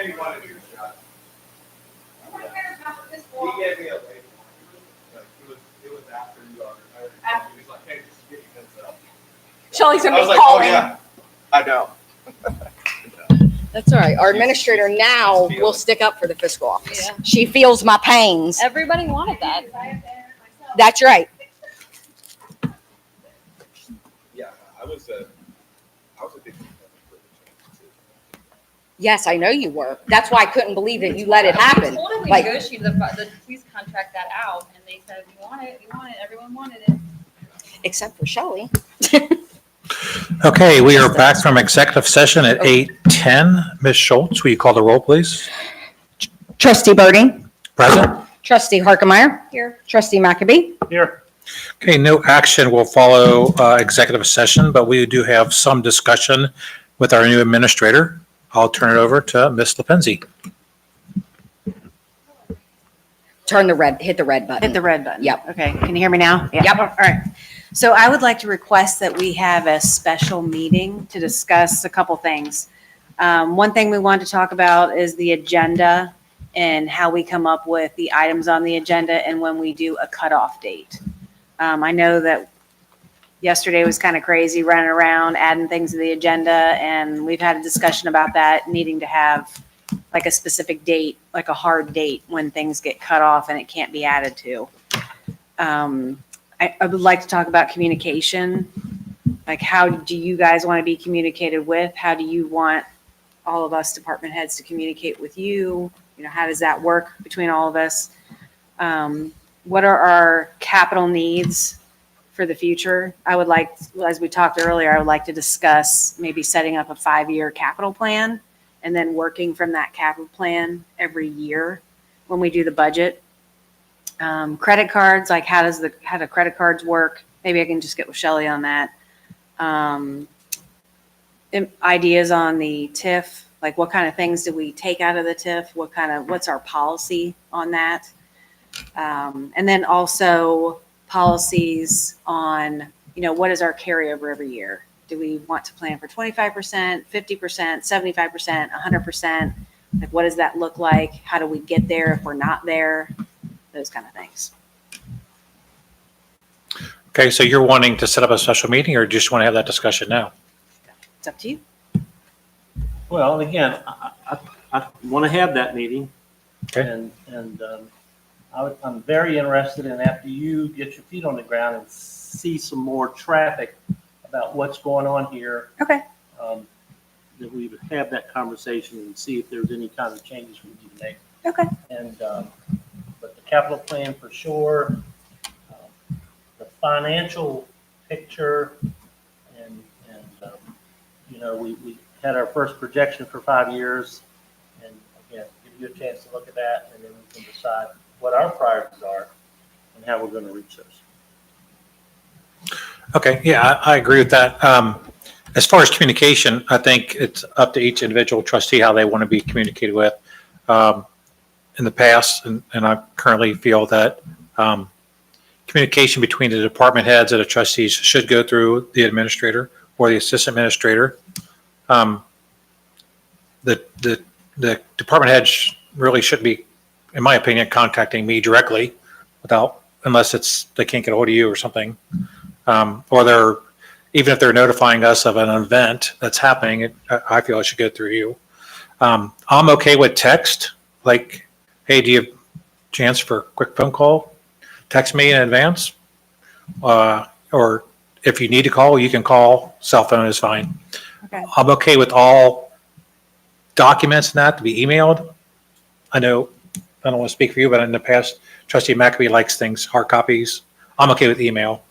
gave me one of your shots. He gave me a late one. It was after you already. He was like, hey, just give me this up. Shelley's I gonna was be like, oh, calling. yeah, I know. That's all right. Our administrator now will stick up for the fiscal office. She feels my pains. Everybody wanted that. That's right. Yeah, I was a big. Yes, I know you were. That's why I couldn't believe that you let it happen. We told him we Like- negotiated the police contract that out, and they said, we want it, everyone wanted it. Except for Shelley. Okay, we are back from executive session at 8:10. Ms. Schultz, will you call the roll, please? Trustee Birding. Present? Trustee Harkemaier. Here. Trustee McAbey. Here, Okay, no action will follow executive session, but we do have some discussion with our new administrator. I'll turn it over to Ms. Lepenzi. Hit the red button. Hit the red button. Yep. Okay, can you hear me now? Yeah. Yep. All right. So I would like to request that we have a special meeting to discuss a couple things. One thing we want to talk about is the agenda and how we come up with the items on the agenda and when we do a cutoff date. I know that yesterday was kind of crazy running around, adding things to the agenda, and we've had a discussion about that, needing to have like a specific date, like a hard date when things get cut off and it can't be added to. I would like to talk about communication. Like, how do you guys want to be communicated with? How do you want all of us department heads to communicate with you? You know, how does that work between all of us? What are our capital needs for the future? I would like, as we talked earlier, I would like to discuss maybe setting up a 5-year capital plan and then working from that capital plan every year when we do the budget. Credit cards, like how do credit cards work? Maybe I can just get with Shelley on that. Ideas on the TIF, like what kind of things do we take out of the TIF? What's our policy on that? And then also policies on, what is our carryover every year? Do we want to plan for 25%, 50%, 75%, 100%? Like, what does that look like? How do we get there if we're not there? Those kind of things. Okay, so you're wanting to set up a special meeting or just want to have that discussion now? It's up to you. well, again, I want to have that meeting. Okay. And I'm very interested in, after you get your feet on the ground and see some more traffic about what's going on here, Okay. that we would have that conversation and see if there's any kind of changes we need to make. Okay. And, but the capital plan for sure, the financial picture, and we had our first projection for 5 years, and again, give you a chance to look at that, and then we can decide what our priorities are and how we're going to reach those. Okay, yeah, I agree with that. As far as communication, I think it's up to each individual trustee how they want to be communicated with. In the past, and I currently feel that communication between the department heads and the trustees should go through the administrator or the assistant administrator. The department heads really should be, in my opinion, contacting me directly unless they can't get a hold of you or something. Or even if they're notifying us of an event that's happening, I feel it should go through you. I'm okay with text, like, hey, do you have a chance for a quick phone call? Text me in advance. Or if you need to call, you can call. Cell phone is fine. Okay. I'm okay with all documents and that to be emailed. I know, I don't want to speak for you, but in the past, Trustee McAbey likes things, hard copies. I'm okay with email.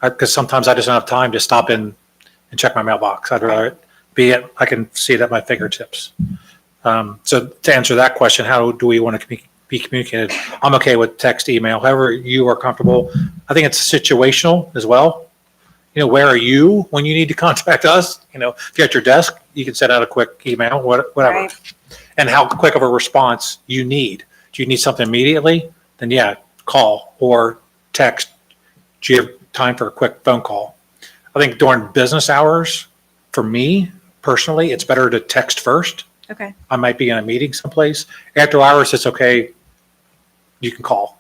Because sometimes I just don't have time to stop in and check my mailbox. I'd rather I can see it at my fingertips. So to answer that question, how do we want to be communicated? I'm okay with text, email, however you are comfortable. I think it's situational as well. Where are you when you need to contact us? If you're at your desk, you can send out a quick email, whatever. Right. And how quick of a response you need. Do you need something immediately? Then yeah, call or text. Do you have time for a quick phone call? I think during business hours, for me personally, it's better to text first Okay. I might be in a meeting someplace. After hours, it's okay. You can call.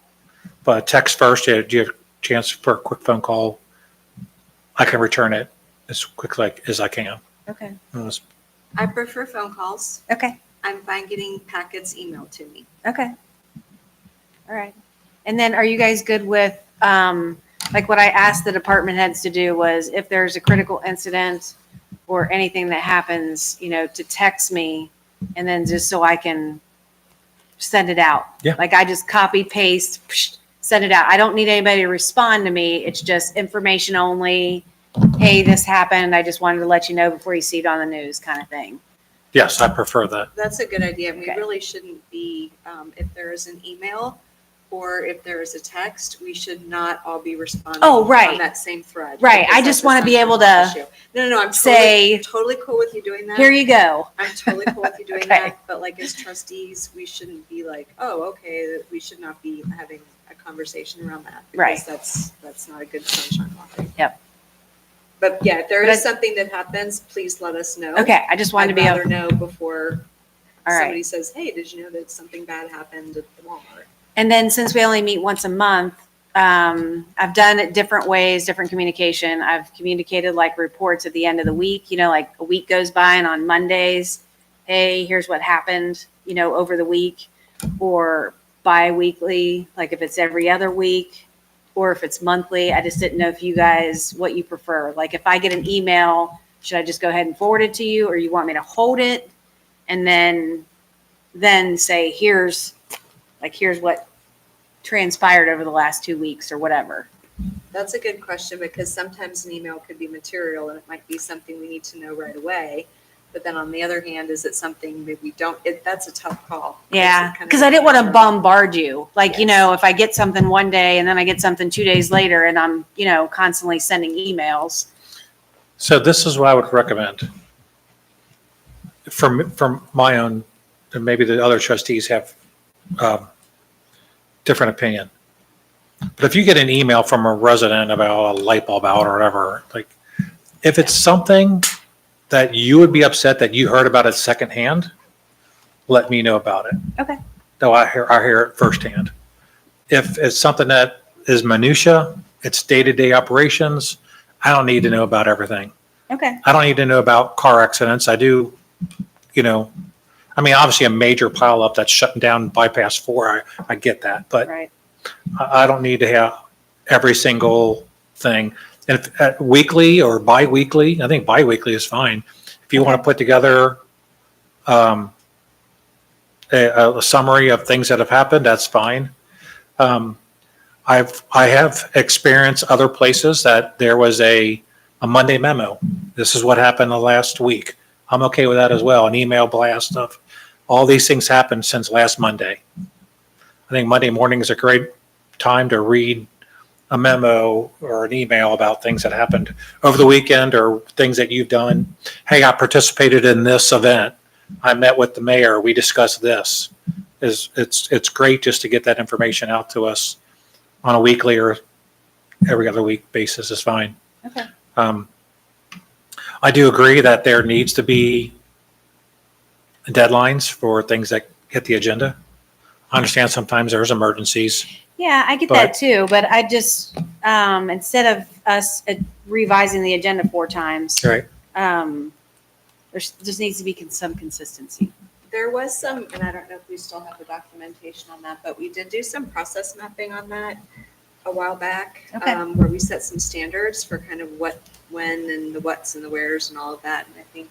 But text first, do you have a chance for a quick phone call? I can return it as quickly as I can. Okay. I prefer phone calls. Okay. I'm fine getting packets emailed to me. Okay. All right. And then are you guys good with, like what I asked the department heads to do was if there's a critical incident or anything that happens, to text me and then just so I can send it out. Yeah. Like I just copy, paste, send it out. I don't need anybody to respond to me. It's just information only. Hey, this happened. I just wanted to let you know before you see it on the news kind of thing. Yes, I prefer that. That's a good idea. We Okay. really shouldn't be, if there is an email or if there is a text, we should not all be responding Oh, right. on that same thread. Right. because I that's just a want to be able sensitive to issue. No, I'm say, totally cool with you doing that. here you go. I'm totally cool with you doing Okay. that, but like as trustees, we shouldn't be like, oh, okay, we should not be having a conversation around that. Right. Because that's not a good sunshine law thing. Yep. But yeah, if there But is something that happens, please let us know. Okay. I just wanted to be I'd able, rather know before all right. somebody says, hey, did you know that something bad happened at the Walmart? And then since we only meet once a month, I've done it different ways, different communication. I've communicated like reports at the end of the week, like a week goes by and on Mondays, hey, here's what happened, over the week, or bi-weekly, like if it's every other week or if it's monthly. I just didn't know if you guys, what you prefer. Like if I get an email, should I just go ahead and forward it to you, or you want me to hold it and then say, here's what transpired over the last 2 weeks or whatever. That's a good question because sometimes an email could be material and it might be something we need to know right away. But then on the other hand, is it something that we don't, that's a tough call. Yeah, It's kind of because I didn't want to depends on- bombard you. Like, Yes. if I get something one day and then I get something 2 days later and I'm, constantly sending emails. So this is what I would recommend. From my own, and maybe the other trustees have different opinion. But if you get an email from a resident about a light bulb out or whatever, like if it's something that you would be upset that you heard about it secondhand, let me know about it. Okay. Though I hear it firsthand. If it's something that is minutia, it's day-to-day operations, I don't need to know about everything. Okay. I don't need to know about car accidents. I do, obviously a major pileup that's shutting down bypass 4, I get that, but Right. I don't need to have every single thing. And if weekly or bi-weekly, I think bi-weekly is fine. If you want to put together a summary of things that have happened, that's fine. I have experienced other places that there was a Monday memo. This is what happened the last week. I'm okay with that as well. An email blast of all these things happened since last Monday. I think Monday morning is a great time to read a memo or an email about things that happened over the weekend or things that you've done. Hey, I participated in this event. I met with the mayor. We discussed this. It's great just to get that information out to us on a weekly or every other week basis is fine. Okay. I do agree that there needs to be deadlines for things that hit the agenda. I understand sometimes there's emergencies. Yeah, I get But- that too, but I just, instead of us revising the agenda 4 times, Right. there just needs to be some consistency. There was some, and I don't know if we still have the documentation on that, but we did do some process mapping on that a while back. Okay. Where we set some standards for kind of what, when, and the whats and the wheres and all of that. And I think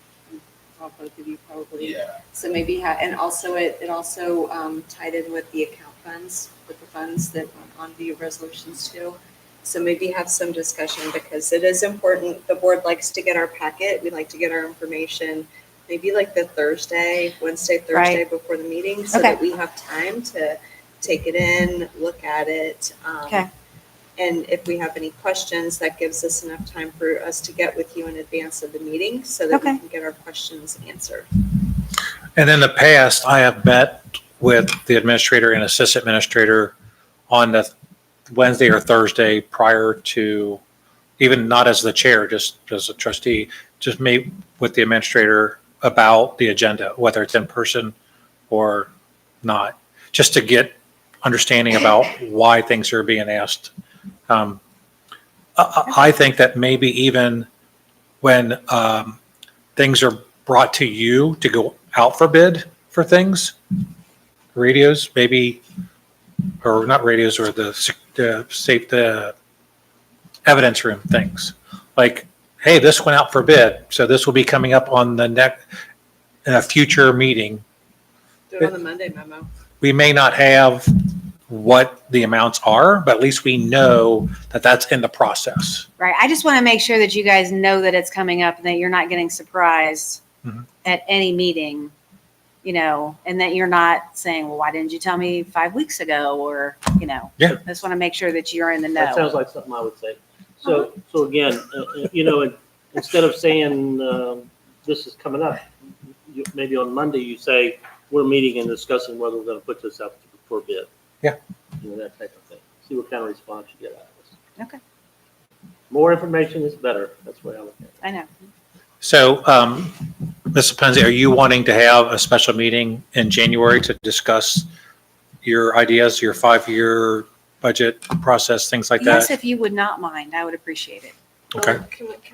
both of you probably. Yeah. So maybe, and also it also tied in with the account funds, with the funds that went on the resolutions too. So maybe have some discussion because it is important. The board likes to get our packet. We like to get our information, maybe like the Wednesday, Thursday Right. before the meeting so Okay. that we have time to take it in, look at it. Okay. And if we have any questions, that gives us enough time for us to get with you in advance of the meeting so that Okay. we can get our questions answered. And in the past, I have met with the administrator and assistant administrator on the Wednesday or Thursday prior to, even not as the chair, just as a trustee, just meet with the administrator about the agenda, whether it's in person or not, just to get understanding about why things are being asked. I think that maybe even when things are brought to you to go out for bid for things, radios, maybe, or not radios, or the evidence room things. Like, hey, this went out for bid, so this will be coming up on the next, in a future meeting. Do it on the Monday memo. We may not have what the amounts are, but at least we know that that's in the process. Right. I just want to make sure that you guys know that it's coming up and that you're not getting surprised Mhm. at any meeting, you know, and that you're not saying, well, why didn't you tell me 5 weeks ago? Or, you know, Yeah. I just want to make sure that you're in the That sounds know. like something I would say. So again, you know, instead of saying, this is coming up, maybe on Monday, you say, we're meeting and discussing whether we're gonna put this out for bid. Yeah. You know, that type of thing. See what kind of response you get out of this. Okay. More information is better. That's the way I look at it. I know. So, Ms. Penzi, are you wanting to have a special meeting in January to discuss your ideas, your 5-year budget process, things like Yes, that? if you would not mind, I would appreciate it. Okay.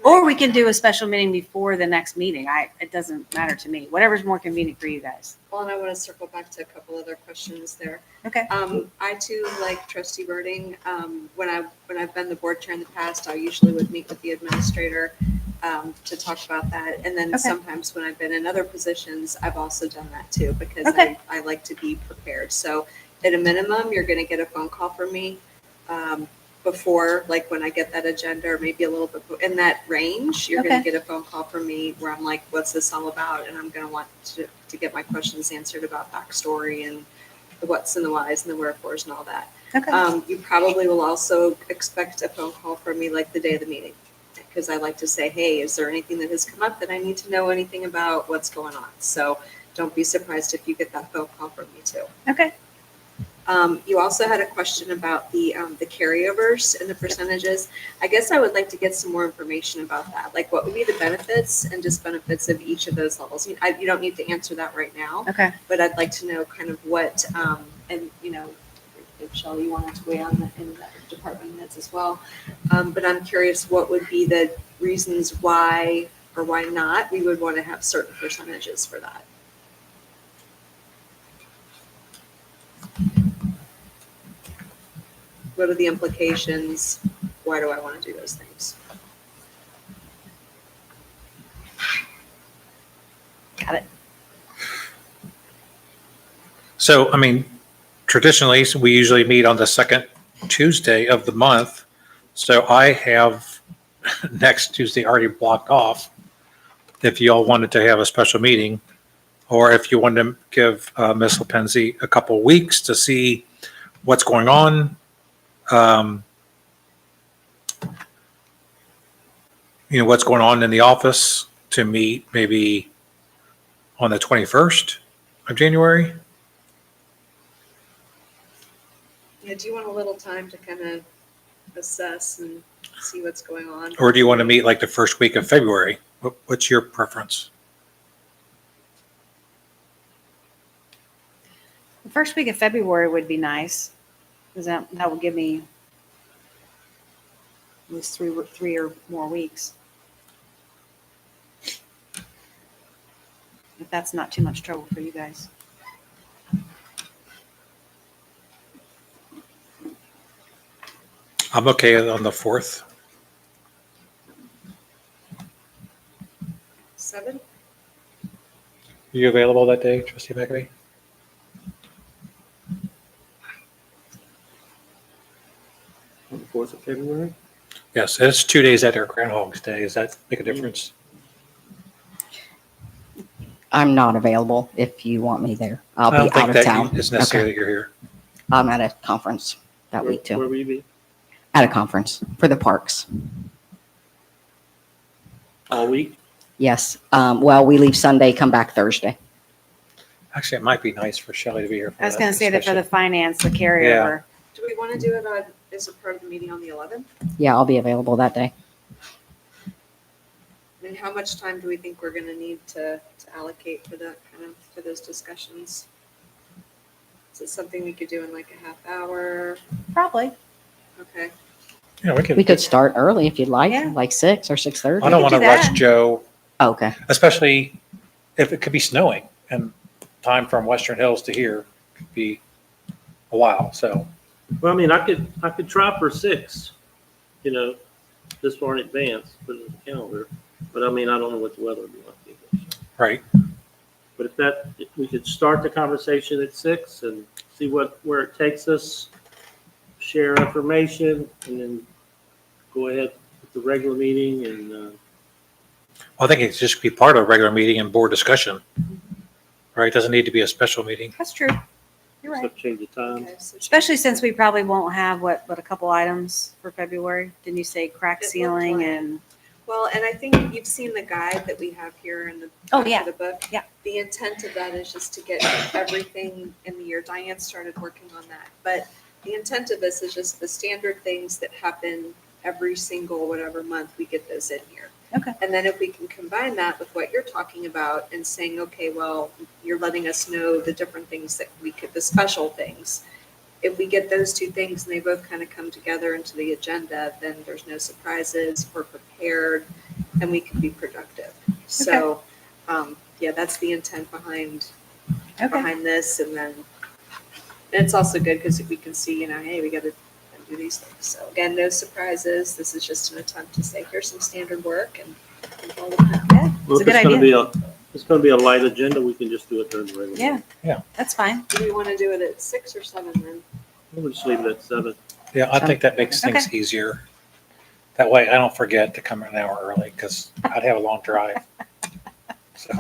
Or we can do a special meeting before the next meeting. It doesn't matter to me. Whatever's more convenient for you guys. Well, and I want to circle back to a couple other questions there. Okay. I too, like trustee Birding, when I've been the board chair in the past, I usually would meet with the administrator to talk about that. And then Okay. sometimes when I've been in other positions, I've also done that too, because Okay. I like to be prepared. So at a minimum, you're going to get a phone call from me before, like when I get that agenda, or maybe a little bit in that range, you're going Okay. to get a phone call from me where I'm like, what's this all about? And I'm going to want to get my questions answered about backstory and the what's and the whys and the wherefores and all that. Okay. You probably will also expect a phone call from me like the day of the meeting, because I like to say, hey, is there anything that has come up that I need to know anything about what's going on? So don't be surprised if you get that phone call from me too. Okay. You also had a question about the carryovers and the percentages. I guess I would like to get some more information about that. Like, what would be the benefits and disbenefits of each of those levels? You don't need to answer that right now, Okay. but I'd like to know kind of what, and you know, if Shelley, you wanted to weigh on that in that department minutes as well. But I'm curious, what would be the reasons why or why not we would want to have certain percentages for that? What are the implications? Why do I want to do those things? Got it. So, I mean, traditionally, we usually meet on the second Tuesday of the month. So I have next Tuesday already blocked off. If y'all wanted to have a special meeting, or if you wanted to give Ms. Lepenzi a couple weeks to see what's going on. You know, what's going on in the office, to meet maybe on the 21st of January. Yeah, do you want a little time to kind of assess and see what's going on? Or do you want to meet like the first week of February? What's your preference? The first week of February would be nice, because that would give me at least three or more weeks. If that's not too much trouble for you guys. I'm okay on the 4th. 7? Are you available that day, Trustee McAfee? On the 4th of February? Yes, it's 2 days after Groundhog's Day. Does that make a difference? I'm not available if you want me there. I'll I don't be think out of that town. it's necessary Okay. that you're here. I'm at a conference that week Where too. will you be? At a conference for the parks. All week? Yes. Well, we leave Sunday, come back Thursday. Actually, it might be nice for Shelley to be here. For I was going to say that for the especially- finance, the carryover. Do we want to do it on, as a part of the meeting on the 11th? Yeah, I'll be available that day. And how much time do we think we're gonna need to allocate for that for those discussions? Is it something we could do in like a half hour? Probably. Okay. Yeah, We could start early if you'd like, Yeah. like 6 or 6:30. I don't want to do rush that. Joe, Okay. especially if it could be snowing and time from Western Hills to here could be a while. So, Well, I mean, I could try for 6, this far in advance, put it in the calendar. But I mean, I don't know what the weather will be like either. So. right. But if we could start the conversation at 6 and see where it takes us, share information, and then go ahead with the regular meeting and, I think it just be part of a regular meeting and board discussion. Right? Doesn't need to be a special meeting. That's true. You're right. change the time. Okay, so Especially since we probably won't have a couple items for February. Didn't you say crack It looked ceiling like- and? Well, and I think you've seen the guide that we have here in the Oh, back of yeah. the book. Yeah. The intent of that is just to get everything in the year. Diane started working on that, but the intent of this is just the standard things that happen every single whatever month, we get those in here. Okay. And then if we can combine that with what you're talking about and saying, okay, well, you're letting us know the different things that the special things. If we get those two things and they both kind of come together into the agenda, then there's no surprises, we're prepared, and we can be productive. So, yeah, that's the intent behind this. And then and it's also good because we can see, hey, we got to do these things. So again, no surprises. This is just an attempt to say, here's some standard work and all of that. Yeah, Well, it's a if good idea. it's going to be a light agenda, we can just do it during the regular. Yeah. meeting. Yeah. That's fine. Do we want to do it at 6 or 7 then? We'll just leave it at 7. Yeah, I think that makes things Okay. easier. That way I don't forget to come an hour early because I'd have a long drive. So.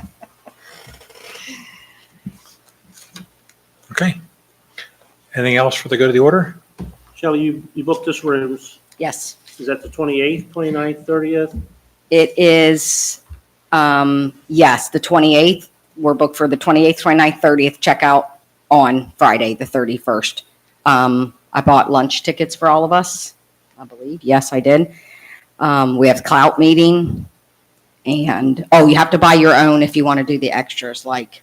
Okay. Anything else for the good of the order? Shelley, you booked this rooms. Yes. Is that the 28th, 29th, 30th? It is, yes, the 28th. We're booked for the 28th, 29th, 30th checkout on Friday, the 31st. I bought lunch tickets for all of us, I believe. Yes, I did. We have clout meeting and, you have to buy your own if you want to do the extras like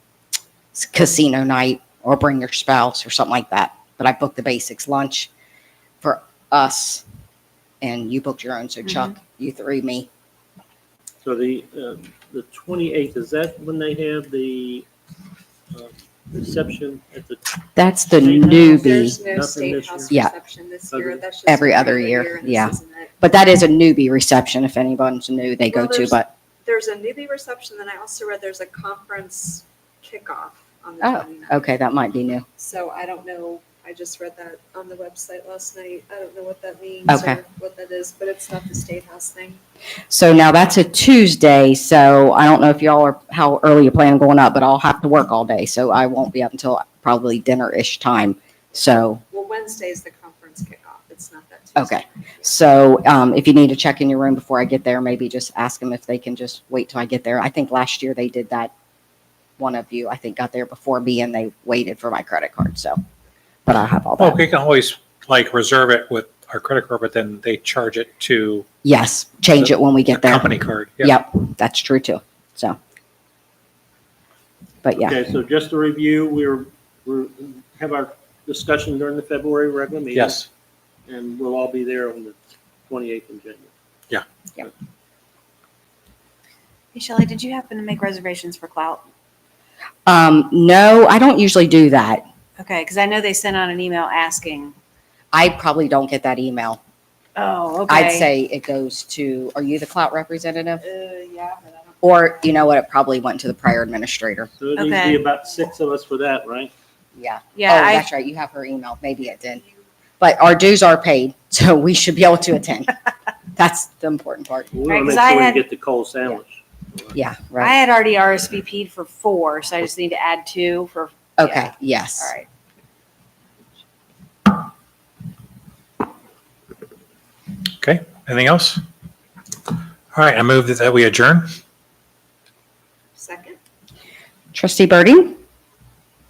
casino night or bring your spouse or something like that. But I booked the basics lunch for us and you booked your own. So Chuck, you threw me. So the 28th, is that when they have the reception at the, That's the State House. newbie. There's no Nothing state this house year. Yeah. reception this year. That's just Every a other regular year, and this yeah. isn't it. But that is a newbie reception if anyone's new they go Well, to, there's- but, There's a newbie reception, then I also read there's a conference kickoff on the oh, 29th. okay, that might be new. So I don't know, I just read that on the website last night. I don't know what that means Okay. or what that is, but it's not the State House thing. So now that's a Tuesday, so I don't know if y'all are, how early you plan on going up, but I'll have to work all day, so I won't be up until probably dinner-ish time. So, Well, Wednesday is the conference kickoff. It's not that Tuesday. okay. So, if you need to check in your room before I get there, maybe just ask them if they can just wait till I get there. I think last year they did that. One of you, I think, got there before me and they waited for my credit card, so. But I have all Well, that. we can always reserve it with our credit card, but then they charge it to Yes, change it when we the get there. company card. Yeah. Yep, that's true too. So. But yeah, okay, so just to review, we're have our discussion during the February regular meeting. Yes. And we'll all be there on the 28th of January. Hey, Shelley, did you happen to make reservations for clout? no, I don't usually do that. Okay, because I know they sent out an email asking. I probably don't get that email. Oh, okay. I'd say it goes to, are you the clout representative? Yeah, but I don't. Or you know what, it probably went to the prior administrator. So it needs to Okay. be about 6 of us for that, right? Yeah. Yeah, Oh, that's right. You have her email. Maybe it did. But our dues are paid, so we should be able to attend. That's the important part. We want Right, to 'cause make I sure we had- get the cold sandwich. Yeah, I right. had already RSVP'd for 4, so I just need to add 2 for. Okay, yes. All right. Okay. Anything else? All right. I move that we adjourn. Second? Trustee Birding,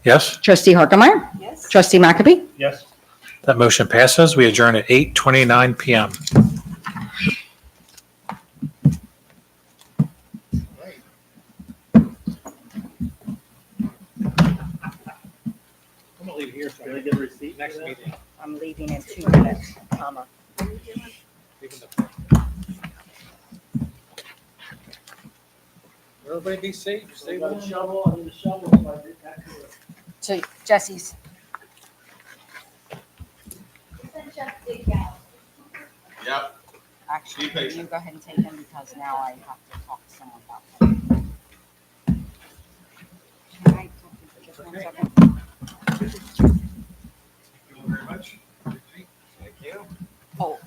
Yes. trustee Harkemaier, Yes? trustee McAbey. Yes. That motion passes. We adjourn at 8:29 PM. here, so Can I get a receipt? next meeting. I'm leaving in 2 minutes, comma. Everybody be safe, stay warm. shovel, I need a shovel, so I did that to it. To Jesse's. Yep. Actually, Be patient. you go ahead and take him because now I have to talk to someone about him. Can I talk to you for just 1 second? Thank you very much. Thank you. Oh,